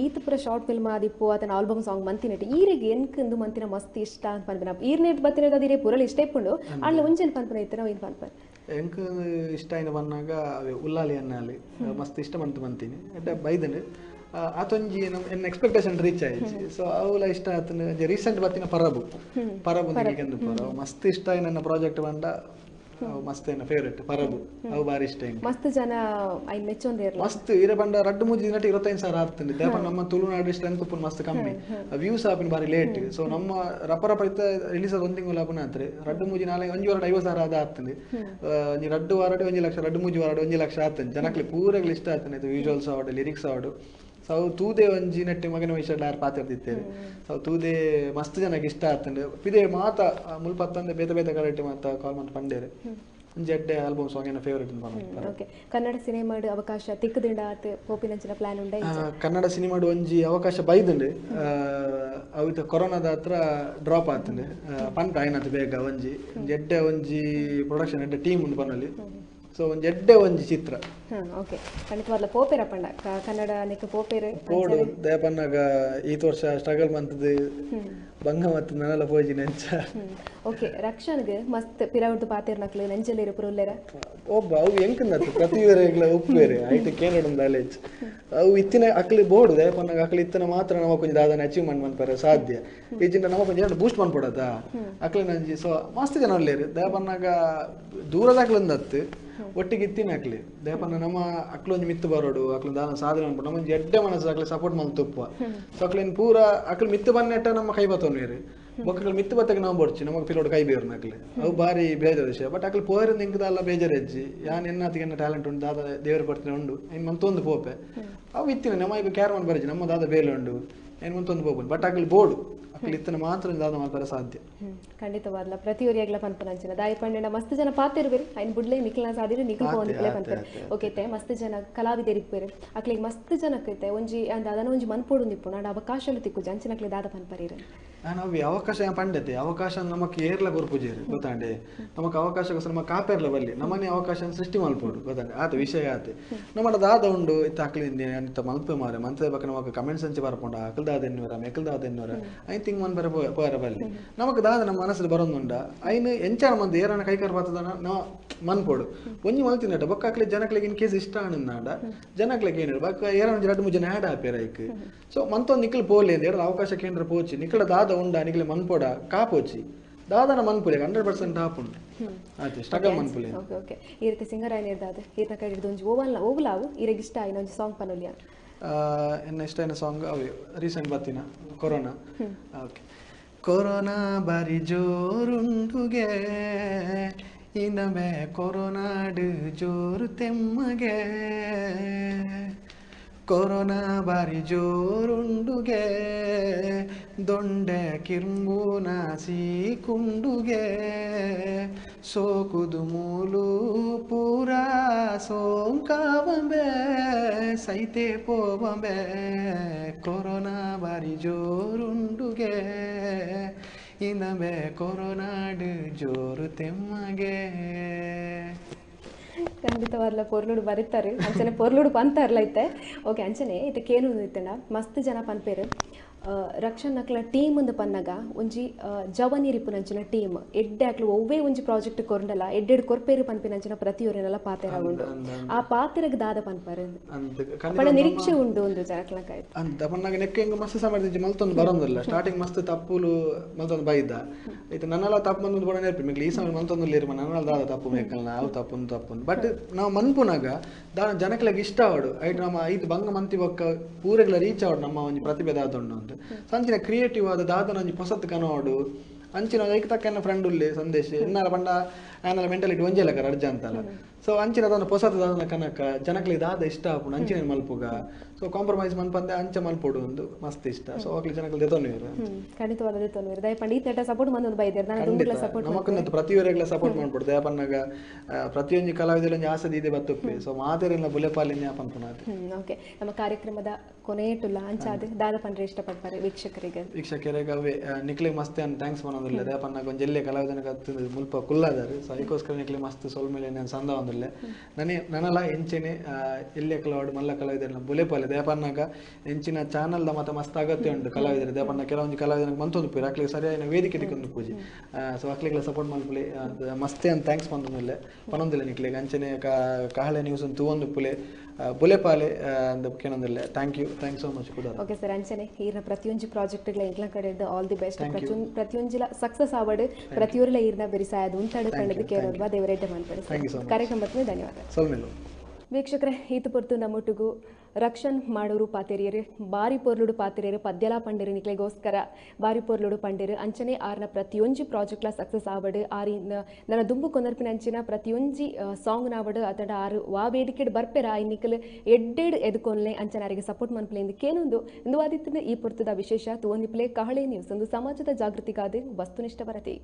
ಈತ ಪುರ ಶಾರ್ಟ್ ಫಿಲ್ಮ್ ಆದಿಪ್ಪು ಆತನ ಆಲ್ಬಮ್ ಸಾಂಗ್ ಮಂತಿನೆಟ್ ಈರಿಗೆ ಎನ್ಕಂದು ಮಂತಿನ ಮಸ್ತ್ ಇಷ್ಟ ಅಂತ ಪನ್ಪನ ಈರ್ನೆಟ್ ಬತ್ತಿನದ ಅದಿರೆ ಪುರಲ್ ಇಷ್ಟ ಇಪ್ಪುಂಡು ಅಲ್ಲ ಒಂಜನ್ ಪನ್ಪನ ಇತ್ತು ಏನು ಪನ್ಪನ ಎಂಕ್ ಇಷ್ಟ ಆಯ್ನ ಬಂದಾಗ ಉಲ್ಲಾಲಿ ಅನ್ನಲ್ಲಿ ಮಸ್ತ್ ಇಷ್ಟ ಬಂತು ಬಂತೀನಿ ಎಡ್ಡೆ ಬೈದನು ಆತೊಂಜಿ ಎನ್ನ ಎಕ್ಸ್ಪೆಕ್ಟೇಷನ್ ರೀಚ್ ಆಯ್ತು ಸೊ ಅವಳ ಇಷ್ಟ ಆತನ ರೀಸೆಂಟ್ ಬತ್ತಿನ ಪರಬು ನಿಮಗೆ ಪರ ಮಸ್ತ್ ಇಷ್ಟ ಆಯ್ನ ನನ್ನ ಪ್ರಾಜೆಕ್ಟ್ ಬಂದ ಮಸ್ತ್ ಏನ ಫೇವರೇಟ್ ಪರಬು ಅವು ಬಾರಿ ಇಷ್ಟ ಮಸ್ತ್ ಜನ ಐನ್ ಮೆಚ್ಚೊಂದಿರ್ಲ ಮಸ್ತ್ ಇರೆ ಬಂಡ ರಡ್ಡು ಮೂಜಿ ದಿನ 25,000 ಆಗ್ತದೆ ದೇಪ ನಮ್ಮ ತುಳುನಾಡು ಸ್ಟ್ರೆಂತ್ ಉಪ್ಪು ಮಸ್ತ್ ಕಮ್ಮಿ ವ್ಯೂಸ್ ಆಪಿನ ಬಾರಿ ಲೇಟ್ ಸೊ ನಮ್ಮ ರಪ ಇತ್ತ ರಿಲೀಸ್ ಆದ 1 ತಿಂಗಳು ಆಪನ ಆತ್ರೆ ರಡ್ಡು ಮೂಜಿ 50,000 ಅದ ಆಗ್ತದೆ ನೀ ರಡ್ಡು ವಾರಡೆ 1 ಲಕ್ಷ ರಡ್ಡು ಮೂಜಿ ವಾರಡೆ 1 ಲಕ್ಷ ಆಗ್ತದೆ ಜನಕ್ಕೆ ಪೂರಗಳು ಇಷ್ಟ ಆಗ್ತಾನೆ ಇದು ವಿಜುವಲ್ಸ್ ಆವಡು ಲಿರಿಕ್ಸ್ ಆವಡು ಸೊ ತೂದೆ ಒಂಜಿ ನೆಟ್ಟಿ ಮಗನ ವಿಷಯ ಯಾರು ಪಾತಿರ್ದಿತ್ತೇವೆ ಸೊ ತೂದೆ ಮಸ್ತ್ ಜನಕ್ಕೆ ಇಷ್ಟ ಆಗ್ತದೆ ಪಿದೆ ಮಾತ ಮುಲ್ಪತ್ತಂದೆ ಬೇತೆ ಬೇತೆ ಕರೆಕ್ಟ್ ಮಾತ ಕಾಲ್ ಮಾಡಿ ಪಂಡೇರೆ ಒಂಜಿ ಎಡ್ಡೆ ಆಲ್ಬಮ್ ಸಾಂಗ್ ಏನ ಫೇವರೇಟ್ ಓಕೆ ಕನ್ನಡ ಸಿನಿಮಾಡು ಅವಕಾಶ ತಿಕ್ಕದಿಂಡ ಆತ ಪೋಪಿನಂಚಿನ ಪ್ಲಾನ್ ಉಂಡೆ ಕನ್ನಡ ಸಿನಿಮಾಡು ಒಂಜಿ ಅವಕಾಶ ಬೈದುಂಡು ಅವಿತ ಕೊರೋನಾದ ಹತ್ರ ಡ್ರಾಪ್ ಆಗ್ತದೆ ಪಂಟ ಆಯ್ನದು ಬೇಗ ಒಂಜಿ ಎಡ್ಡೆ ಒಂಜಿ ಪ್ರೊಡಕ್ಷನ್ ಎಡ್ಡೆ ಟೀಮ್ ಉಂಡು ಪನ್ನಲ್ಲಿ ಸೊ ಒಂಜಿ ಎಡ್ಡೆ ಒಂಜಿ ಚಿತ್ರ ಓಕೆ ಖಂಡಿತವಾಗ್ಲ ಪೋಪೇರ ಪಂಡ ಕನ್ನಡ ನೆಕ್ ಪೋಪೇರೆ ಪೋಡು ದೇಪನ್ನಾಗ ಈ ವರ್ಷ ಸ್ಟ್ರಗಲ್ ಮಂತದ ಬಂಗ ಮತ್ತು ನನಲ ಪೋಜಿ ನೆಂಚ ಓಕೆ ರಕ್ಷನ್ಗೆ ಮಸ್ತ್ ಪಿರವುಡು ಪಾತಿರ್ನಕ್ಲು ನೆಂಚಲೇರು ಪುರುಲ್ಲೆರ ಒಬ್ಬ ಅವು ಎಂಕಂದತ್ತು ಪ್ರತಿ ವೇರೆಗ್ಲ ಉಪ್ಪೇರೆ ಐಟ್ ಕೇನಡ ನಾಲೆಜ್ ಅವು ಇತ್ತಿನ ಅಕ್ಲಿ ಬೋಡು ದೇಪನ್ನಾಗ ಅಕ್ಲಿ ಇತ್ತನ ಮಾತ್ರ ನಮ ಕೊಂಚ ದಾದನ ಅಚೀವ್ಮೆಂಟ್ ಮನ್ಪರೆ ಸಾಧ್ಯ ಈಜಿಂದ ನಮ ಕೊಂಚ ಬೂಸ್ಟ್ ಮನ್ಪಡದ ಅಕ್ಲಿ ನಂಜಿ ಸೊ ಮಸ್ತ್ ಜನ ಒಳ್ಳೆರು ದೇಪನ್ನಾಗ ದೂರದಾಗ್ಲಂದತ್ತು ಒಟ್ಟಿಗೆ ಇತ್ತಿನ ಅಕ್ಲಿ ದೇಪನ್ನ ನಮ್ಮ ಅಕ್ಲೊಂಜಿ ಮಿತ್ತು ಬರೋಡು ಅಕ್ಲ ದಾನ ಸಾಧನೆ ಅನ್ಬಿಟ್ಟು ನಮ್ಮ ಎಡ್ಡೆ ಮನಸ್ಸು ಅಕ್ಲಿ ಸಪೋರ್ಟ್ ಮಲ್ ತುಪ್ಪ ಸೊ ಅಕ್ಲಿನ ಪೂರ ಅಕ್ಲಿ ಮಿತ್ತು ಬನ್ನೆಟ್ಟ ನಮ್ಮ ಕೈ ಬತ್ತವನೇರಿ ಬೊಕ್ಕಗಳು ಮಿತ್ತು ಬತ್ತಗೆ ನಾವು ಬರ್ಚಿ ನಮಗೆ ಪಿಲೋಡ್ ಕೈ ಬೇರು ಅಕ್ಲಿ ಅವು ಬಾರಿ ಬೇಜಾರ ವಿಷಯ ಬಟ್ ಅಕ್ಲಿ ಪೋಯರಿಂದ ಇಂಕದಲ್ಲ ಬೇಜಾರು ಹೆಜ್ಜಿ ಯಾನ್ ಎನ್ನಾತಿಗೆ ಟ್ಯಾಲೆಂಟ್ ಉಂಟು ದಾದ ದೇವರು ಕೊಡ್ತೀನಿ ಉಂಡು ಇನ್ನು ಮಂತೊಂದು ಪೋಪೆ ಅವು ಇತ್ತಿನ ನಮ್ಮ ಈಗ ಕ್ಯಾರ್ ಮಾಡಿ ಬರಜಿ ನಮ್ಮ ದಾದ ಬೇಲೆ ಉಂಡು ಏನು ಮಂತೊಂದು ಪೋಪು ಬಟ್ ಅಕ್ಲಿ ಬೋರ್ಡು ಅಕ್ಲಿ ಇತ್ತನ ಮಾತ್ರ ದಾದ ಮಾಡ್ತಾರೆ ಸಾಧ್ಯ ಖಂಡಿತವಾದ್ಲ ಪ್ರತಿಯೊರಿಯಾಗ್ಲ ಪನ್ಪನಂಚಿನ ದಾಯಿ ಪಂಡಿನ ಮಸ್ತ್ ಜನ ಪಾತಿರ್ಬೇರಿ ಐನ್ ಬುಡ್ಲೆ ನಿಖಿಲ್ನ ಸಾದಿರು ನಿಖಿಲ್ ಪೋಂದಿಕ್ಲೆ ಪನ್ಪರೆ ಓಕೆ ತೆ ಮಸ್ತ್ ಜನ ಕಲಾವಿದರಿಪ್ಪೇರು ಅಕ್ಲಿಗೆ ಮಸ್ತ್ ಜನಕ್ಕೈತೆ ಒಂಜಿ ಅದನ್ನ ಒಂಜಿ ಮನ್ಪೋಡು ನಿಪ್ಪು ನಾಡ ಅವಕಾಶಲು ತಿಕ್ಕು ಅಂಚಿನಕ್ಲೆ ದಾದ ಪನ್ಪರೀರೆ ನಾವು ಅವಕಾಶ ಪಂಡತೆ ಅವಕಾಶ ನಮಕ್ ಏರ್ಲ ಗೊರ್ಪುಜೇರು ಗೊತ್ತಾಂಡೆ ನಮಕ್ ಅವಕಾಶಕ್ಕೋಸ್ಕರ ನಮ್ಮ ಕಾಪೇರ್ಲ ಬಲ್ಲಿ ನಮ್ಮನೆ ಅವಕಾಶ ಸೃಷ್ಟಿ ಮಲ್ಪೋಡು ಗೊತ್ತಾಂಡೆ ಆತ ವಿಷಯ ಆತೆ ನಮ್ಮ ದಾದ ಉಂಡು ಇತ್ತ ಅಕ್ಲಿಂದ ಅಂತ ಮಲ್ಪೆ ಮಾರೆ ಮಂತ್ರೆ ಬಕ್ಕ ನಮಕ್ ಕಮೆಂಟ್ಸ್ ಅಂಚೆ ಬರ್ಪುಂಡ ಅಕಲ್ದಾದ ಎನ್ನುವರ ಮೆಕಲ್ದಾದ ಎನ್ನುವರ ಐ ಥಿಂಕ್ ಮನ್ ಬರ ಬಲ್ಲಿ ನಮಕ್ ದಾದ ನಮ್ಮ ಮನಸ್ಸಲ್ಲಿ ಬರೋದುಂಡ ಐನು ಎಂಚಾರ ಮಂದಿ ಏರನ ಕೈಕಾರ ಬರ್ತದ ನಾವು ಮನ್ಪೋಡು ಒಂಜಿ ಮಲ್ತಿನಟ ಬೊಕ್ಕ ಅಕ್ಲಿ ಜನಕ್ಲಿಗೆ ಇನ್ ಕೇಸ್ ಇಷ್ಟ ಅನ್ನಂದಾಂಡ ಜನಕ್ಲಿಗೆ ಏನು ಬಕ್ಕ ಏರನ ಎರಡು ಮುಜನ ಆ್ಯಡ್ ಆಪೇರ ಐಕ್ ಸೊ ಮಂತೊಂದು ನಿಖಲ್ ಪೋಲಿ ಅಂತ ಹೇಳಿ ಅವಕಾಶ ಕೇಂದ್ರ ಪೋಚಿ ನಿಖಲ ದಾದ ಉಂಡ ನಿಖಲೆ ಮನ್ಪೋಡ ಕಾಪೋಚಿ ದಾದನ ಮನ್ಪುಲೆ 100% ಹಾಪುಂಡು ಆಯ್ತು ಸ್ಟ್ರಗಲ್ ಮನ್ಪುಲೆ ಓಕೆ ಓಕೆ ಈ ರೀತಿ ಸಿಂಗರ್ ಆಯ್ನ ಇರ್ದಾದ ಈತ ಕಡಿದು ಒಂಜಿ ಓವಲಾವು ಇರಗ ಇಷ್ಟ ಆಯ್ನ ಒಂಜಿ ಸಾಂಗ್ ಪನೊಲಿಯ ಎನ್ನ ಇಷ್ಟ ಆಯ್ನ ಸಾಂಗ್ ಅವು ರೀಸೆಂಟ್ ಬತ್ತಿನ ಕೊರೋನಾ ಓಕೆ ಕೊರೋನಾ ಬಾರಿ ಜೋರುಂಡುಗೆ ಇನ್ನೊಮ್ಮೆ ಕೊರೋನಾಡು ಜೋರು ತೆಮ್ಮಗೆ ಕೊರೋನಾ ಬಾರಿ ಜೋರುಂಡುಗೆ ದೊಂಡೆ ಕಿರ್ಮೂನ ಸೀಕುಂಡುಗೆ ಸೋಕುದು ಮೂಲು ಪೂರ ಸೋಂಕಾವಂಬೆ ಸೈತೆ ಪೋವಂಬೆ ಕೊರೋನಾ ಬಾರಿ ಜೋರುಂಡುಗೆ ಇನ್ನೊಮ್ಮೆ ಕೊರೋನಾಡು ಜೋರು ತೆಮ್ಮಗೆ ಖಂಡಿತವಾದ್ಲ ಪೊರ್ಲುಡು ಬರೀತಾರೆ ಅಂಚನೆ ಪೊರ್ಲುಡು ಪಂತಾರ್ಲ ಐತೆ ಓಕೆ ಅಂಚನೆ ಇದಕ್ಕೇನು ಇತ್ತಂಡ ಮಸ್ತ್ ಜನ ಪನ್ಪೇರು ರಕ್ಷಣ್ ನಕ್ಲ ಟೀಮ್ ಒಂದು ಪನ್ನಗ ಒಂಜಿ ಜವನಿರಿಪುನಂಚಿನ ಟೀಮ್ ಎಡ್ಡೆ ಅಕ್ಲು ಒವ್ವೇ ಒಂಜಿ ಪ್ರಾಜೆಕ್ಟ್ ಕೊರ್ಂಡಲ ಎಡ್ಡೆಡ್ ಕೊರ್ಪೇರು ಪನ್ಪಿನಂಚಿನ ಪ್ರತಿಯೊರೆನೆಲ್ಲ ಪಾತೆರ ಉಂಡು ಆ ಪಾತೆರಗ್ ದಾದ ಪನ್ಪರು ಪಂಡ ನಿರೀಕ್ಷೆ ಉಂಡು ಒಂದು ಜನಕ್ಲಕಾಯ್ತು ಅಂತ ಪನ್ನಗ ನೆಕ್ಕೆಂಗ ಮಸ್ತ್ ಸಮರ್ದಿಂಚಿ ಮಲ್ತೊಂದು ಬರೋದಿಲ್ಲ ಸ್ಟಾರ್ಟಿಂಗ್ ಮಸ್ತ್ ತಪ್ಪುಲು ಮಲ್ತೊಂದು ಬೈದ ಐತೆ ನನ್ನೆಲ್ಲ ತಪ್ಪು ಬಂದು ಕೂಡ ನೆನಪಿ ಮಿಗ್ಲಿ ಈ ಸಮಯ ಮಲ್ತೊಂದು ಇರ್ಮ ನನ್ನೆಲ್ಲ ದಾದ ತಪ್ಪು ಮೇಕಲ್ ನಾವು ತಪ್ಪು ಬಟ್ ನಾವು ಮನ್ಪುನಾಗ ದಾನ ಜನಕ್ಲಾಗ ಇಷ್ಟ ಆವಡು ಐಟ್ ನಮ್ಮ ಐದು ಬಂಗ ಮಂತಿ ಬೊಕ್ಕ ಪೂರೆಗ್ಲ ರೀಚ್ ಆವಡು ನಮ್ಮ ಒಂಜಿ ಪ್ರತಿಭೆ ದಾದೊಂಡು ಅಂತ ಸಂಚಿನ ಕ್ರಿಯೇಟಿವ್ ಆದ ದಾದನ ಒಂಜಿ ಹೊಸತ್ ಕನೋಡು ಅಂಚಿನ ಐಕ್ ತಕ್ಕ ಫ್ರೆಂಡ್ ಉಳ್ಳಿ ಸಂದೇಶ ಎನ್ನಾರ ಪಂಡ ಆನಲ ಮೆಂಟಾಲಿಟಿ ಒಂಜೆ ಲಕ ಅರ್ಜ ಅಂತಲ್ಲ ಸೊ ಅಂಚಿನ ಅದನ್ನು ಹೊಸತ್ ದಾದನ ಕನಕ ಜನಕ್ಲಿ ದಾದ ಇಷ್ಟ ಆಪುಂಡು ಅಂಚಿನ ಮಲ್ಪುಗ ಸೊ ಕಾಂಪ್ರಮೈಸ್ ಮನ್ಪಂದೆ ಅಂಚೆ ಮಲ್ಪೋಡು ಒಂದು ಮಸ್ತ್ ಇಷ್ಟ ಸೊ ಆಗ್ಲಿ ಜನಕ್ಲಿ ದೆತೊನ್ನಿರು ಖಂಡಿತವಾದ ದೆತೊನ್ನಿರು ದಯ ಪಂಡಿತ ನೆಟ ಸಪೋರ್ಟ್ ಮಂದೊಂದು ಬೈದೆರ್ ನಾನು ದುಂಬುಲ ಸಪೋರ್ಟ್ ನಮಕನ್ನತ್ತು ಪ್ರತಿಯೊರೆಗ್ಲ ಸಪೋರ್ಟ್ ಮಾಡ್ಬಿಡು ದಯ ಪನ್ನಗ ಪ್ರತಿಯೊಂದು ಕಲಾವಿದರಲ್ಲಿ ಒಂಜಿ ಆಸೆ ಇದೆ ಬತ್ತುಪ್ಪೆ ಸೊ ಮಾತೆರೆಲ್ಲ ಬುಲೆಪಾಲಿನ ಪನ್ಪುನಾದು ಓಕೆ ನಮ್ಮ ಕಾರ್ಯಕ್ರಮದ ಕೊನೆಯಟುಲ್ಲ ಅಂಚಾದ ದಾದ ಪಂಡ್ರೆ ಇಷ್ಟಪಡ್ತಾರೆ ವೀಕ್ಷಕರಿಗೆ ಅವೇ ನಿಕ್ಲಿಗೆ ಮಸ್ತ್ ಅಂತ ಥ್ಯಾಂಕ್ಸ್ ಮಾಡೋದಿಲ್ಲ ದಯ ಪನ್ನಗ ಒಂಜಿ ಎಲ್ಲೇ ಕಲಾವಿದನ ಕತ್ತಿದ್ದು ಮುಲ್ಪ ಕುಲ್ಲಾದಾರು ಸೊ ಅದಕ್ಕೋಸ್ಕರ ನಿಕ್ಲಿ ಮಸ್ತ್ ಸೊಲ್ಮೇಲೆ ನಾನು ಸಂದ ಒಂದಿಲ್ಲ ನನಲ್ಲ ಎಂಚಿನ ಎಲ್ಲೇ ಕಲಾವಿಡ ಮಲ್ಲ ಕಲಾವಿದರನ್ನ ಬುಲೆಪಾಲಿ ದಯಪನ್ನಾಗ ಎಂಚಿನ ಚಾನಲ್ದ ಮತ್ತೆ ಮಸ್ತ್ ಅಗತ್ಯ ಉಂಟು ಕಲಾವಿದರು ದಯಪನ್ನ ಕೆಲವೊಂದು ಕಲಾವಿದರಿಗೆ ಮಂತೊಂದು ಪೂರ ಅಕ್ಲಿಗೆ ಸರಿಯಾದ ವೇದಿಕೆ ತಿಕ್ಕೊಂಡು ಪೂಜೆ ಸೊ ಅಕ್ಲಿಗೆಲ್ಲ ಸಪೋರ್ಟ್ ಮಾಡ್ಪುಲೆ ಮಸ್ತೆ ಅಂತ ಥ್ಯಾಂಕ್ಸ್ ಬಂದಿಲ್ಲ ಪನೊಂದಿಲ್ಲ ನಿಕ್ಲಿಗೆ ಅಂಚನೆ ಕಹಳೆ ನ್ಯೂಸ್ ಅಂತ ಒಂದು ಪುಲೆ ಬುಲೆಪಾಲೆ ಅಂತ ಕೇಳೊಂದಿಲ್ಲ ಥ್ಯಾಂಕ್ ಸೋ ಮಚ್ ಕೂಡ ಓಕೆ ಸರ್ ಅಂಚನೆ ಈರ್ನ ಪ್ರತಿಯೊಂದು ಪ್ರಾಜೆಕ್ಟ್ಗಳ ಇಂಗ್ಲ ಕಡೆದು ಆಲ್ ದಿ ಬೆಸ್ಟ್ ಪ್ರತಿಯೊಂಜಿಲ ಸಕ್ಸಸ್ ಆವಡು ಪ್ರತಿಯೊರ್ಲ ಈರ್ನ ಬೆರಿಸಾಯದು ಉಂಟಾಡು ಕಂಡದು ಕೇಳೋದ್ವಾ ದೇವರೈತೆ ಮಾಡ್ತಾರೆ ಕಾರ್ಯಕ್ರಮಕ್ಕೆ ಧನ್ಯವಾದ ವೀಕ್ಷಕರೇ ಈತ ಪೊರ್ತು ನಮ್ಮೊಟ್ಟಿಗೂ ರಕ್ಷಣ್ ಮಾಡೋರು ಪಾತೆರಿಯರು ಬಾರಿ ಪೊರ್ಲುಡು ಪಾತೆರಿಯರು ಪದ್ಯಲ ಪಂಡಿರು ನಿಕ್ಲೆಗೋಸ್ಕರ ಬಾರಿ ಪೊರ್ಲುಡು ಪಂಡಿರು ಅಂಚನೆ ಆರ್ನ ಪ್ರತಿಯೊಂಜಿ ಪ್ರಾಜೆಕ್ಟ್ಲ ಸಕ್ಸಸ್ ಆವಡು ಆರಿ ನನ್ನ ದುಂಬು ಕೊನರ್ಪಿನ ಅಂಚಿನ ಪ್ರತಿಯೊಂಜಿ ಸಾಂಗ್ ನಾವಡು ಅತಡ ಆರು ವಾ ವೇದಿಕೆಡ್ ಬರ್ಪೆರ ಐ ನಿಕ್ಕಲು ಎಡ್ಡೆಡ್ ಎದುಕೊನ್ಲೆ ಅಂಚನೆ ಅವರಿಗೆ ಸಪೋರ್ಟ್ ಮನ್ಪಲೆ ಕೇನೊಂದು ಇಂದು ಆದಿತ್ಯನ ಈ ಪೊರ್ತದ ವಿಶೇಷ ತೂವೊಂದಿಪ್ಲೆ ಕಹಳೆ ನ್ಯೂಸ್ ಒಂದು ಸಮಾಜದ ಜಾಗೃತಿಗಾದ ವಸ್ತುನಿಷ್ಠ ವರದಿ.